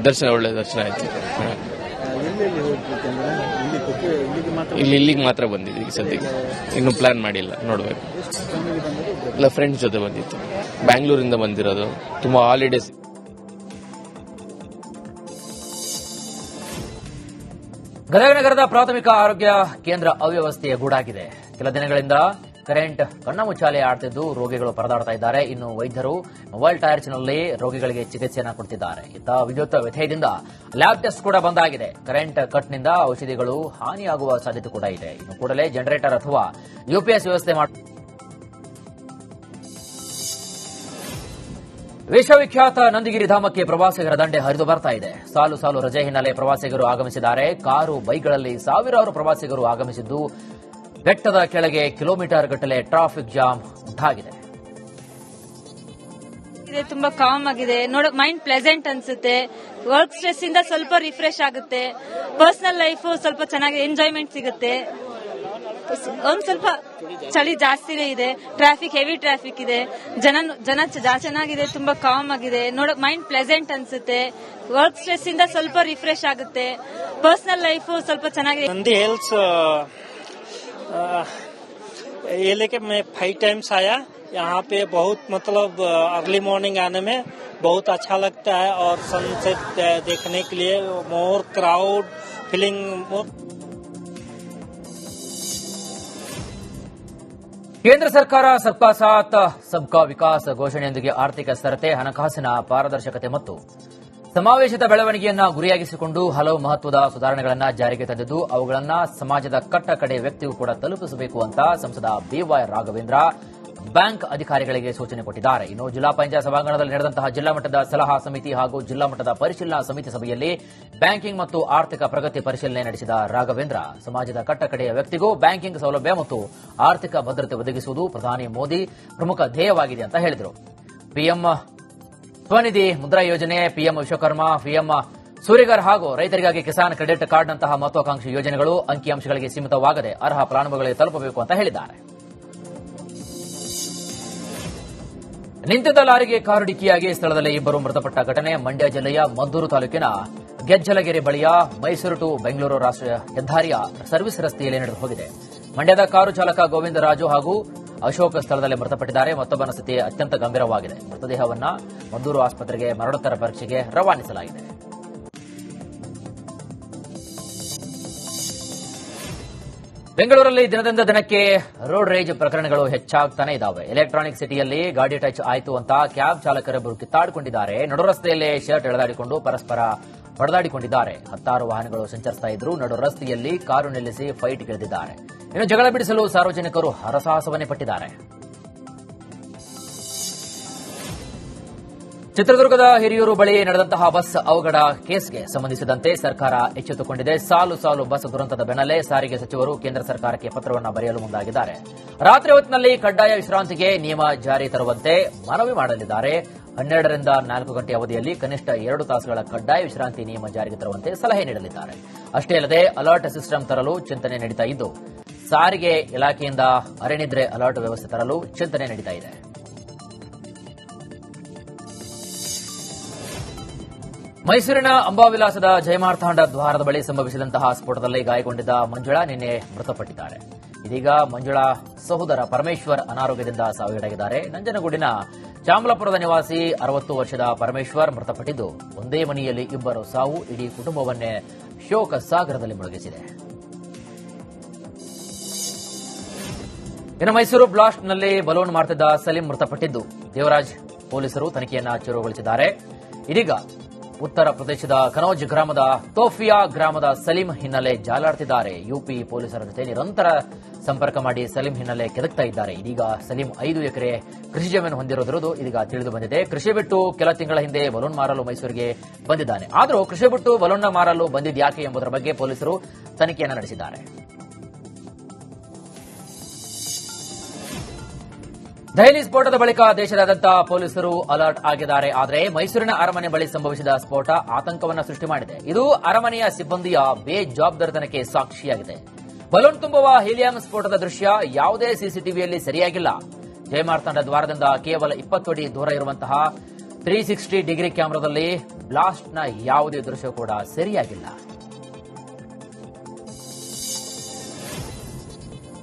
ದರ್ಶನ ಒಳ್ಳೆ ದರ್ಶನ ಆಯ್ತು. ಇಲ್ಲಿಗೆ ಮಾತ್ರ ಬಂದಿದ್ದೀವಿ ಸದ್ಯಕ್ಕೆ, ಇನ್ನು ಪ್ಲಾನ್ ಮಾಡಿಲ್ಲ, ನೋಡ್ಬೇಕು. ಇಲ್ಲ, ಫ್ರೆಂಡ್ಸ್ ಜೊತೆ ಬಂದಿತ್ತು. ಬ್ಯಾಂಗ್ಳೂರಿಂದ ಬಂದಿರೋದು, ತುಂಬಾ ಹಾಲಿಡೇಸ್. ಗದಗ ನಗರದ ಪ್ರಾಥಮಿಕ ಆರೋಗ್ಯ ಕೇಂದ್ರ ಅವ್ಯವಸ್ಥೆಯ ಗೂಡಾಗಿದೆ. ಕೆಲ ದಿನಗಳಿಂದ ಕರೆಂಟ್ ಕಣ್ಣಾಮುಚ್ಚಾಲೆ ಆಡ್ತಿದ್ದು ರೋಗಿಗಳು ಪರದಾಡ್ತಾ ಇದ್ದಾರೆ. ಇನ್ನು ವೈದ್ಯರು ಮೊಬೈಲ್ ಟಾರ್ಚ್ನಲ್ಲಿ ರೋಗಿಗಳಿಗೆ ಚಿಕಿತ್ಸೆಯನ್ನು ಕೊಡ್ತಿದ್ದಾರೆ. ಇತ್ತ ವಿದ್ಯುತ್ ವ್ಯತ್ಯಯದಿಂದ ಲ್ಯಾಬ್ ಟೆಸ್ಟ್ ಕೂಡ ಬಂದಾಗಿದೆ. ಕರೆಂಟ್ ಕಟ್ನಿಂದ ಔಷಧಿಗಳು ಹಾನಿಯಾಗುವ ಸಾಧ್ಯತೆ ಕೂಡ ಇದೆ. ಇನ್ನು ಕೂಡಲೇ ಜನರೇಟರ್ ಅಥವಾ ಯುಪಿಎಸ್ ವ್ಯವಸ್ಥೆ ಮಾಡಿ. ವಿಶ್ವವಿಖ್ಯಾತ ನಂದಿಗಿರಿ ಧಾಮಕ್ಕೆ ಪ್ರವಾಸಿಗರ ದಂಡೆ ಹರಿದು ಬರ್ತಾ ಇದೆ. ಸಾಲು ಸಾಲು ರಜೆ ಹಿನ್ನೆಲೆ ಪ್ರವಾಸಿಗರು ಆಗಮಿಸಿದ್ದಾರೆ. ಕಾರು, ಬೈಕ್ಗಳಲ್ಲಿ ಸಾವಿರಾರು ಪ್ರವಾಸಿಗರು ಆಗಮಿಸಿದ್ದು ಬೆಟ್ಟದ ಕೆಳಗೆ ಕಿಲೋಮೀಟರ್ ಗಟ್ಟಲೆ ಟ್ರಾಫಿಕ್ ಜಾಮ್ ಉಂಟಾಗಿದೆ. ತುಂಬಾ ಕಾಮ್ ಆಗಿದೆ, ನೋಡಕ್ ಮೈಂಡ್ ಪ್ಲೆಸೆಂಟ್ ಅನ್ಸುತ್ತೆ. ವರ್ಕ್ ಸ್ಟ್ರೆಸ್ ಇಂದ ಸ್ವಲ್ಪ ರಿಫ್ರೆಶ್ ಆಗುತ್ತೆ. ಪರ್ಸನಲ್ ಲೈಫ್ ಸ್ವಲ್ಪ ಚೆನ್ನಾಗಿ ಎಂಜಾಯ್ಮೆಂಟ್ ಸಿಗುತ್ತೆ. ಒಂದ್ ಸ್ವಲ್ಪ ಚಳಿ ಜಾಸ್ತಿನೇ ಇದೆ. ಟ್ರಾಫಿಕ್, ಹೆವಿ ಟ್ರಾಫಿಕ್ ಇದೆ. ಜನ ಚೆನ್ನಾಗಿದೆ, ತುಂಬಾ ಕಾಮ್ ಆಗಿದೆ. ನೋಡಕ್ ಮೈಂಡ್ ಪ್ಲೆಸೆಂಟ್ ಅನ್ಸುತ್ತೆ. ವರ್ಕ್ ಸ್ಟ್ರೆಸ್ ಇಂದ ಸ್ವಲ್ಪ ರಿಫ್ರೆಶ್ ಆಗುತ್ತೆ. ಪರ್ಸನಲ್ ಲೈಫ್ ಸ್ವಲ್ಪ ಚೆನ್ನಾಗಿದೆ. ನಂದಿ ಹಿಲ್ಸ್ ये लेके मैं 5 टाइम्स आया. यहाँ पे बहुत मतलब अर्ली मॉर्निंग आने में बहुत अच्छा लगता है और सनसेट देखने के लिए मोर क्राउड फीलिंग मोर. ಕೇಂದ್ರ ಸರ್ಕಾರ ಸಬ್ಕಾ ಸಾಥ್ ಸಬ್ಕಾ ವಿಕಾಸ್ ಘೋಷಣೆಯೊಂದಿಗೆ ಆರ್ಥಿಕ ಸ್ಥಿರತೆ, ಹಣಕಾಸಿನ ಪಾರದರ್ಶಕತೆ ಮತ್ತು ಸಮಾವೇಶದ ಬೆಳವಣಿಗೆಯನ್ನ ಗುರಿಯಾಗಿಸಿಕೊಂಡು ಹಲವು ಮಹತ್ವದ ಸುಧಾರಣೆಗಳನ್ನು ಜಾರಿಗೆ ತಂದಿದ್ದು ಅವುಗಳನ್ನು ಸಮಾಜದ ಕಟ್ಟ ಕಡೆ ವ್ಯಕ್ತಿಗೂ ಕೂಡ ತಲುಪಿಸಬೇಕು ಅಂತ ಸಂಸದ ಬಿವೈ ರಾಘವೇಂದ್ರ ಬ್ಯಾಂಕ್ ಅಧಿಕಾರಿಗಳಿಗೆ ಸೂಚನೆ ಕೊಟ್ಟಿದ್ದಾರೆ. ಇನ್ನು ಜಿಲ್ಲಾ ಪಂಚಾಯತ್ ಸಭಾಂಗಣದಲ್ಲಿ ನಡೆದಂತಹ ಜಿಲ್ಲಾ ಮಟ್ಟದ ಸಲಹಾ ಸಮಿತಿ ಹಾಗೂ ಜಿಲ್ಲಾ ಮಟ್ಟದ ಪರಿಶೀಲನಾ ಸಮಿತಿ ಸಭೆಯಲ್ಲಿ ಬ್ಯಾಂಕಿಂಗ್ ಮತ್ತು ಆರ್ಥಿಕ ಪ್ರಗತಿ ಪರಿಶೀಲನೆ ನಡೆಸಿದ ರಾಘವೇಂದ್ರ ಸಮಾಜದ ಕಟ್ಟಕಡೆಯ ವ್ಯಕ್ತಿಗೂ ಬ್ಯಾಂಕಿಂಗ್ ಸೌಲಭ್ಯ ಮತ್ತು ಆರ್ಥಿಕ ಭದ್ರತೆ ಒದಗಿಸುವುದು ಪ್ರಧಾನಿ ಮೋದಿ ಪ್ರಮುಖ ಧ್ಯೇಯವಾಗಿದೆ ಅಂತ ಹೇಳಿದರು. ಪಿಎಂ ಸ್ವನಿಧಿ ಮುದ್ರಾ ಯೋಜನೆ, ಪಿಎಂ ವಿಶ್ವಕರ್ಮ, ಪಿಎಂ ಸೂರ್ಯಗರ್ ಹಾಗೂ ರೈತರಿಗಾಗಿ ಕಿಸಾನ್ ಕ್ರೆಡಿಟ್ ಕಾರ್ಡ್ನಂತಹ ಮಹತ್ವಾಕಾಂಕ್ಷಿ ಯೋಜನೆಗಳು ಅಂಕಿಅಂಶಗಳಿಗೆ ಸೀಮಿತವಾಗದೆ ಅರ್ಹ ಫಲಾನುಭವಿಗಳಿಗೆ ತಲುಪಬೇಕು ಅಂತ ಹೇಳಿದ್ದಾರೆ. ನಿಂತಿದ್ದ ಲಾರಿಗೆ ಕಾರು ಡಿಕ್ಕಿಯಾಗಿ ಸ್ಥಳದಲ್ಲಿ ಇಬ್ಬರು ಮೃತಪಟ್ಟ ಘಟನೆ ಮಂಡ್ಯ ಜಿಲ್ಲೆಯ ಮದ್ದೂರು ತಾಲೂಕಿನ ಗೆಜ್ಜಲಗೆರೆ ಬಳಿಯ ಮೈಸೂರು ಟು ಬೆಂಗಳೂರು ರಾಷ್ಟ್ರೀಯ ಹೆದ್ದಾರಿಯ ಸರ್ವಿಸ್ ರಸ್ತೆಯಲ್ಲಿ ನಡೆದು ಹೋಗಿದೆ. ಮಂಡ್ಯದ ಕಾರು ಚಾಲಕ ಗೋವಿಂದರಾಜು ಹಾಗೂ ಅಶೋಕ್ ಸ್ಥಳದಲ್ಲಿ ಮೃತಪಟ್ಟಿದ್ದಾರೆ. ಮತ್ತೊಬ್ಬನ ಸ್ಥಿತಿ ಅತ್ಯಂತ ಗಂಭೀರವಾಗಿದೆ. ಮೃತದೇಹವನ್ನು ಮದ್ದೂರು ಆಸ್ಪತ್ರೆಗೆ ಮರಣೋತ್ತರ ಪರೀಕ್ಷೆಗೆ ರವಾನಿಸಲಾಗಿದೆ. ಬೆಂಗಳೂರಲ್ಲಿ ದಿನದಿಂದ ದಿನಕ್ಕೆ ರೋಡ್ ರೇಜ್ ಪ್ರಕರಣಗಳು ಹೆಚ್ಚಾಗ್ತಾನೆ ಇದ್ದಾವೆ. ಎಲೆಕ್ಟ್ರಾನಿಕ್ ಸಿಟಿಯಲ್ಲಿ ಗಾಡಿ ಟಚ್ ಆಯಿತು ಅಂತ ಕ್ಯಾಬ್ ಚಾಲಕರೊಬ್ಬರು ಕಿತ್ತಾಡಿಕೊಂಡಿದ್ದಾರೆ. ನಡು ರಸ್ತೆಯಲ್ಲೇ ಶರ್ಟ್ ಎಳೆದಾಡಿಕೊಂಡು ಪರಸ್ಪರ ಹೊಡೆದಾಡಿಕೊಂಡಿದ್ದಾರೆ. ಹತ್ತಾರು ವಾಹನಗಳು ಸಂಚರಿಸ್ತಾ ಇದ್ರು. ನಡು ರಸ್ತೆಯಲ್ಲಿ ಕಾರು ನಿಲ್ಲಿಸಿ ಫೈಟ್ ಗಿಳಿದಿದ್ದಾರೆ. ಇನ್ನು ಜಗಳ ಬಿಡಿಸಲು ಸಾರ್ವಜನಿಕರು ಹರಸಾಹಸವನ್ನೇ ಪಟ್ಟಿದ್ದಾರೆ. ಚಿತ್ರದುರ್ಗದ ಹಿರಿಯೂರು ಬಳಿ ನಡೆದಂತಹ ಬಸ್ ಅವಘಡ ಕೇಸ್ಗೆ ಸಂಬಂಧಿಸಿದಂತೆ ಸರ್ಕಾರ ಎಚ್ಚೆತ್ತುಕೊಂಡಿದೆ. ಸಾಲು ಸಾಲು ಬಸ್ ದುರಂತದ ಬೆನ್ನಲ್ಲೇ ಸಾರಿಗೆ ಸಚಿವರು ಕೇಂದ್ರ ಸರ್ಕಾರಕ್ಕೆ ಪತ್ರವನ್ನು ಬರೆಯಲು ಮುಂದಾಗಿದ್ದಾರೆ. ರಾತ್ರಿ ಹೊತ್ತಿನಲ್ಲಿ ಕಡ್ಡಾಯ ವಿಶ್ರಾಂತಿಗೆ ನಿಯಮ ಜಾರಿ ತರುವಂತೆ ಮನವಿ ಮಾಡಲಿದ್ದಾರೆ. 12 ರಿಂದ 4 ಗಂಟೆ ಅವಧಿಯಲ್ಲಿ ಕನಿಷ್ಠ 2 ತಾಸುಗಳ ಕಡ್ಡಾಯ ವಿಶ್ರಾಂತಿ ನಿಯಮ ಜಾರಿಗೆ ತರುವಂತೆ ಸಲಹೆ ನೀಡಲಿದ್ದಾರೆ. ಅಷ್ಟೇ ಅಲ್ಲದೆ ಅಲರ್ಟ್ ಸಿಸ್ಟಮ್ ತರಲು ಚಿಂತನೆ ನಡೀತಾ ಇದ್ದು, ಸಾರಿಗೆ ಇಲಾಖೆಯಿಂದ ಅರೆನಿದ್ರೆ ಅಲರ್ಟ್ ವ್ಯವಸ್ಥೆ ತರಲು ಚಿಂತನೆ ನಡೀತಾ ಇದೆ. ಮೈಸೂರಿನ ಅಂಬಾವಿಲಾಸದ ಜಯಮಾರ್ತಾಂಡ ದ್ವಾರದ ಬಳಿ ಸಂಭವಿಸಿದಂತಹ ಸ್ಫೋಟದಲ್ಲಿ ಗಾಯಗೊಂಡಿದ್ದ ಮಂಜುಳಾ ನಿನ್ನೆ ಮೃತಪಟ್ಟಿದ್ದಾರೆ. ಇದೀಗ ಮಂಜುಳಾ ಸಹೋದರ ಪರಮೇಶ್ವರ್ ಅನಾರೋಗ್ಯದಿಂದ ಸಾವಿಗೀಡಾಗಿದ್ದಾರೆ. ನಂಜನಗೂಡಿನ ಚಾಮಲಾಪುರದ ನಿವಾಸಿ 60 ವರ್ಷದ ಪರಮೇಶ್ವರ್ ಮೃತಪಟ್ಟಿದ್ದು, ಒಂದೇ ಮನೆಯಲ್ಲಿ ಇಬ್ಬರು ಸಾವು ಇಡೀ ಕುಟುಂಬವನ್ನೇ ಶೋಕ ಸಾಗರದಲ್ಲಿ ಮುಳುಗಿಸಿದೆ. ಇನ್ನು ಮೈಸೂರು ಬ್ಲಾಸ್ಟ್ನಲ್ಲಿ ಬಲೂನ್ ಮಾರ್ತಿದ್ದ ಸಲೀಂ ಮೃತಪಟ್ಟಿದ್ದು, ದೇವರಾಜ್ ಪೊಲೀಸರು ತನಿಖೆಯನ್ನ ಚುರುಕುಗೊಳಿಸಿದ್ದಾರೆ. ಇದೀಗ ಉತ್ತರ ಪ್ರದೇಶದ ಕನೌಜ್ ಗ್ರಾಮದ ತೋಫಿಯಾ ಗ್ರಾಮದ ಸಲೀಂ ಹಿನ್ನೆಲೆ ಜಾಲಾಡ್ತಿದ್ದಾರೆ. ಯುಪಿ ಪೊಲೀಸರ ಜೊತೆ ನಿರಂತರ ಸಂಪರ್ಕ ಮಾಡಿ ಸಲೀಂ ಹಿನ್ನೆಲೆ ಕೆದಕ್ತಾ ಇದ್ದಾರೆ. ಇದೀಗ ಸಲೀಂ 5 ಎಕರೆ ಕೃಷಿ ಜಮೀನು ಹೊಂದಿರುವುದು ಇದೀಗ ತಿಳಿದು ಬಂದಿದೆ. ಕೃಷಿ ಬಿಟ್ಟು ಕೆಲ ತಿಂಗಳ ಹಿಂದೆ ಬಲೂನ್ ಮಾರಲು ಮೈಸೂರಿಗೆ ಬಂದಿದ್ದಾನೆ. ಆದರೂ ಕೃಷಿ ಬಿಟ್ಟು ಬಲೂನ್ ಮಾರಲು ಬಂದಿದ್ಯಾಕೆ ಎಂಬುದರ ಬಗ್ಗೆ ಪೊಲೀಸರು ತನಿಖೆಯನ್ನು ನಡೆಸಿದ್ದಾರೆ. ದೆಹಲಿ ಸ್ಫೋಟದ ಬಳಿಕ ದೇಶದಾದ್ಯಂತ ಪೊಲೀಸರು ಅಲರ್ಟ್ ಆಗಿದ್ದಾರೆ. ಆದರೆ ಮೈಸೂರಿನ ಅರಮನೆ ಬಳಿ ಸಂಭವಿಸಿದ ಸ್ಫೋಟ ಆತಂಕವನ್ನು ಸೃಷ್ಟಿ ಮಾಡಿದೆ. ಇದು ಅರಮನೆಯ ಸಿಬ್ಬಂದಿಯ ಬೇಜವಾಬ್ದಾರಿತನಕ್ಕೆ ಸಾಕ್ಷಿಯಾಗಿದೆ. ಬಲೂನ್ ತುಂಬುವ ಹೀಲಿಯಂ ಸ್ಫೋಟದ ದೃಶ್ಯ ಯಾವುದೇ ಸಿಸಿಟಿವಿಯಲ್ಲಿ ಸರಿಯಾಗಿಲ್ಲ. ಜಯಮಾರ್ತಾಂಡ ದ್ವಾರದಿಂದ ಕೇವಲ 20 ಅಡಿ ದೂರ ಇರುವಂತಹ 360 ಡಿಗ್ರಿ ಕ್ಯಾಮೆರಾದಲ್ಲಿ ಬ್ಲಾಸ್ಟ್ನ ಯಾವುದೇ ದೃಶ್ಯ ಕೂಡ ಸರಿಯಾಗಿಲ್ಲ.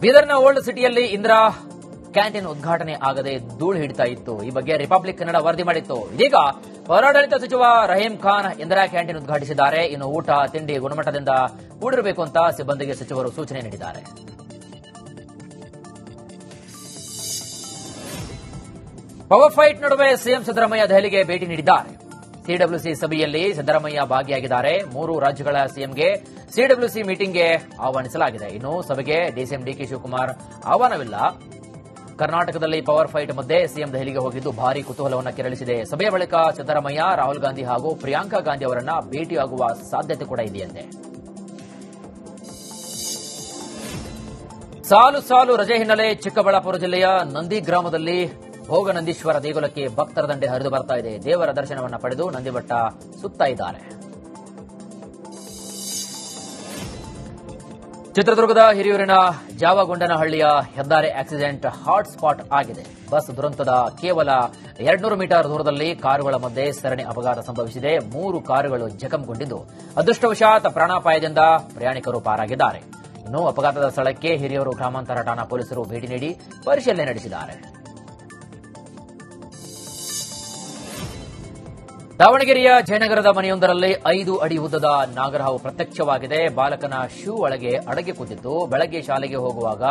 ಬೀದರ್ನ ಓಲ್ಡ್ ಸಿಟಿಯಲ್ಲಿ ಇಂದಿರಾ ಕ್ಯಾಂಟೀನ್ ಉದ್ಘಾಟನೆ ಆಗದೆ ಧೂಳು ಹಿಡಿತಾ ಇತ್ತು. ಈ ಬಗ್ಗೆ ರಿಪಬ್ಲಿಕ್ ಕನ್ನಡ ವರದಿ ಮಾಡಿತ್ತು. ಇದೀಗ ಪೌರಾಡಳಿತ ಸಚಿವ ರಹೀಂ ಖಾನ್ ಇಂದಿರಾ ಕ್ಯಾಂಟೀನ್ ಉದ್ಘಾಟಿಸಿದ್ದಾರೆ. ಇನ್ನು ಊಟ ತಿಂಡಿ ಗುಣಮಟ್ಟದಿಂದ ಕೂಡಿರಬೇಕು ಅಂತ ಸಿಬ್ಬಂದಿಗೆ ಸಚಿವರು ಸೂಚನೆ ನೀಡಿದ್ದಾರೆ. ಪವರ್ ಫೈಟ್ ನಡುವೆ ಸಿಎಂ ಸಿದ್ದರಾಮಯ್ಯ ದೆಹಲಿಗೆ ಭೇಟಿ ನೀಡಿದ್ದಾರೆ. ಸಿಡಬ್ಲ್ಯೂಸಿ ಸಭೆಯಲ್ಲಿ ಸಿದ್ದರಾಮಯ್ಯ ಭಾಗಿಯಾಗಿದ್ದಾರೆ. 3 ರಾಜ್ಯಗಳ ಸಿಎಂಗೆ ಸಿಡಬ್ಲ್ಯೂಸಿ ಮೀಟಿಂಗ್ಗೆ ಆಹ್ವಾನಿಸಲಾಗಿದೆ. ಇನ್ನು ಸಭೆಗೆ ಡಿಸಿಎಂ ಡಿಕೆ ಶಿವಕುಮಾರ್ ಆಹ್ವಾನವಿಲ್ಲ. ಕರ್ನಾಟಕದಲ್ಲಿ ಪವರ್ ಫೈಟ್ ಮಧ್ಯೆ ಸಿಎಂ ದೆಹಲಿಗೆ ಹೋಗಿದ್ದು ಭಾರೀ ಕುತೂಹಲವನ್ನು ಕೆರಳಿಸಿದೆ. ಸಭೆಯ ಬಳಿಕ ಸಿದ್ದರಾಮಯ್ಯ ರಾಹುಲ್ ಗಾಂಧಿ ಹಾಗೂ ಪ್ರಿಯಾಂಕಾ ಗಾಂಧಿ ಅವರನ್ನ ಭೇಟಿಯಾಗುವ ಸಾಧ್ಯತೆ ಕೂಡ ಇದೆಯಂತೆ. ಸಾಲು ಸಾಲು ರಜೆ ಹಿನ್ನೆಲೆ ಚಿಕ್ಕಬಳ್ಳಾಪುರ ಜಿಲ್ಲೆಯ ನಂದಿ ಗ್ರಾಮದಲ್ಲಿ ಭೋಗನಂದೀಶ್ವರ ದೇಗುಲಕ್ಕೆ ಭಕ್ತರ ದಂಡೆ ಹರಿದು ಬರ್ತಾ ಇದೆ. ದೇವರ ದರ್ಶನವನ್ನು ಪಡೆದು ನಂದಿಬೆಟ್ಟ ಸುತ್ತಾ ಇದ್ದಾರೆ. ಚಿತ್ರದುರ್ಗದ ಹಿರಿಯೂರಿನ ಜಾವಗೊಂಡನಹಳ್ಳಿಯ ಹೆದ್ದಾರಿ ಆಕ್ಸಿಡೆಂಟ್ ಹಾಟ್ ಸ್ಪಾಟ್ ಆಗಿದೆ. ಬಸ್ ದುರಂತದ ಕೇವಲ 200 ಮೀಟರ್ ದೂರದಲ್ಲಿ ಕಾರುಗಳ ಮಧ್ಯೆ ಸರಣಿ ಅಪಘಾತ ಸಂಭವಿಸಿದೆ. 3 ಕಾರುಗಳು ಜಖಂಗೊಂಡಿದ್ದು, ಅದೃಷ್ಟವಶಾತ್ ಪ್ರಾಣಾಪಾಯದಿಂದ ಪ್ರಯಾಣಿಕರು ಪಾರಾಗಿದ್ದಾರೆ. ಇನ್ನು ಅಪಘಾತದ ಸ್ಥಳಕ್ಕೆ ಹಿರಿಯೂರು ಗ್ರಾಮಾಂತರ ಠಾಣಾ ಪೊಲೀಸರು ಭೇಟಿ ನೀಡಿ ಪರಿಶೀಲನೆ ನಡೆಸಿದ್ದಾರೆ. ದಾವಣಗೆರೆಯ ಜಯನಗರದ ಮನೆಯೊಂದರಲ್ಲಿ 5 ಅಡಿ ಉದ್ದದ ನಾಗರಹಾವು ಪ್ರತ್ಯಕ್ಷವಾಗಿದೆ. ಬಾಲಕನ ಶೂ ಒಳಗೆ ಅಡಗಿ ಕೂತಿತ್ತು. ಬೆಳಗ್ಗೆ ಶಾಲೆಗೆ ಹೋಗುವಾಗ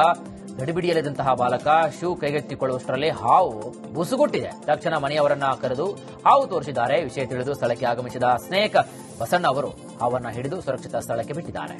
ಗಡಿಬಿಡಿಯಲ್ಲಿದ್ದಂತಹ ಬಾಲಕ ಶೂ ಕೈಗೆತ್ತಿಕೊಳ್ಳುವಷ್ಟರಲ್ಲಿ ಹಾವು ಬುಸುಗುಟ್ಟಿದೆ. ತಕ್ಷಣ ಮನೆಯವರನ್ನ ಕರೆದು ಹಾವು ತೋರಿಸಿದ್ದಾರೆ. ವಿಷಯ ತಿಳಿದು ಸ್ಥಳಕ್ಕೆ ಆಗಮಿಸಿದ ಸ್ನೇಕ್ ಬಸಣ್ಣ ಅವರು ಹಾವನ್ನ ಹಿಡಿದು ಸುರಕ್ಷಿತ ಸ್ಥಳಕ್ಕೆ ಬಿಟ್ಟಿದ್ದಾರೆ.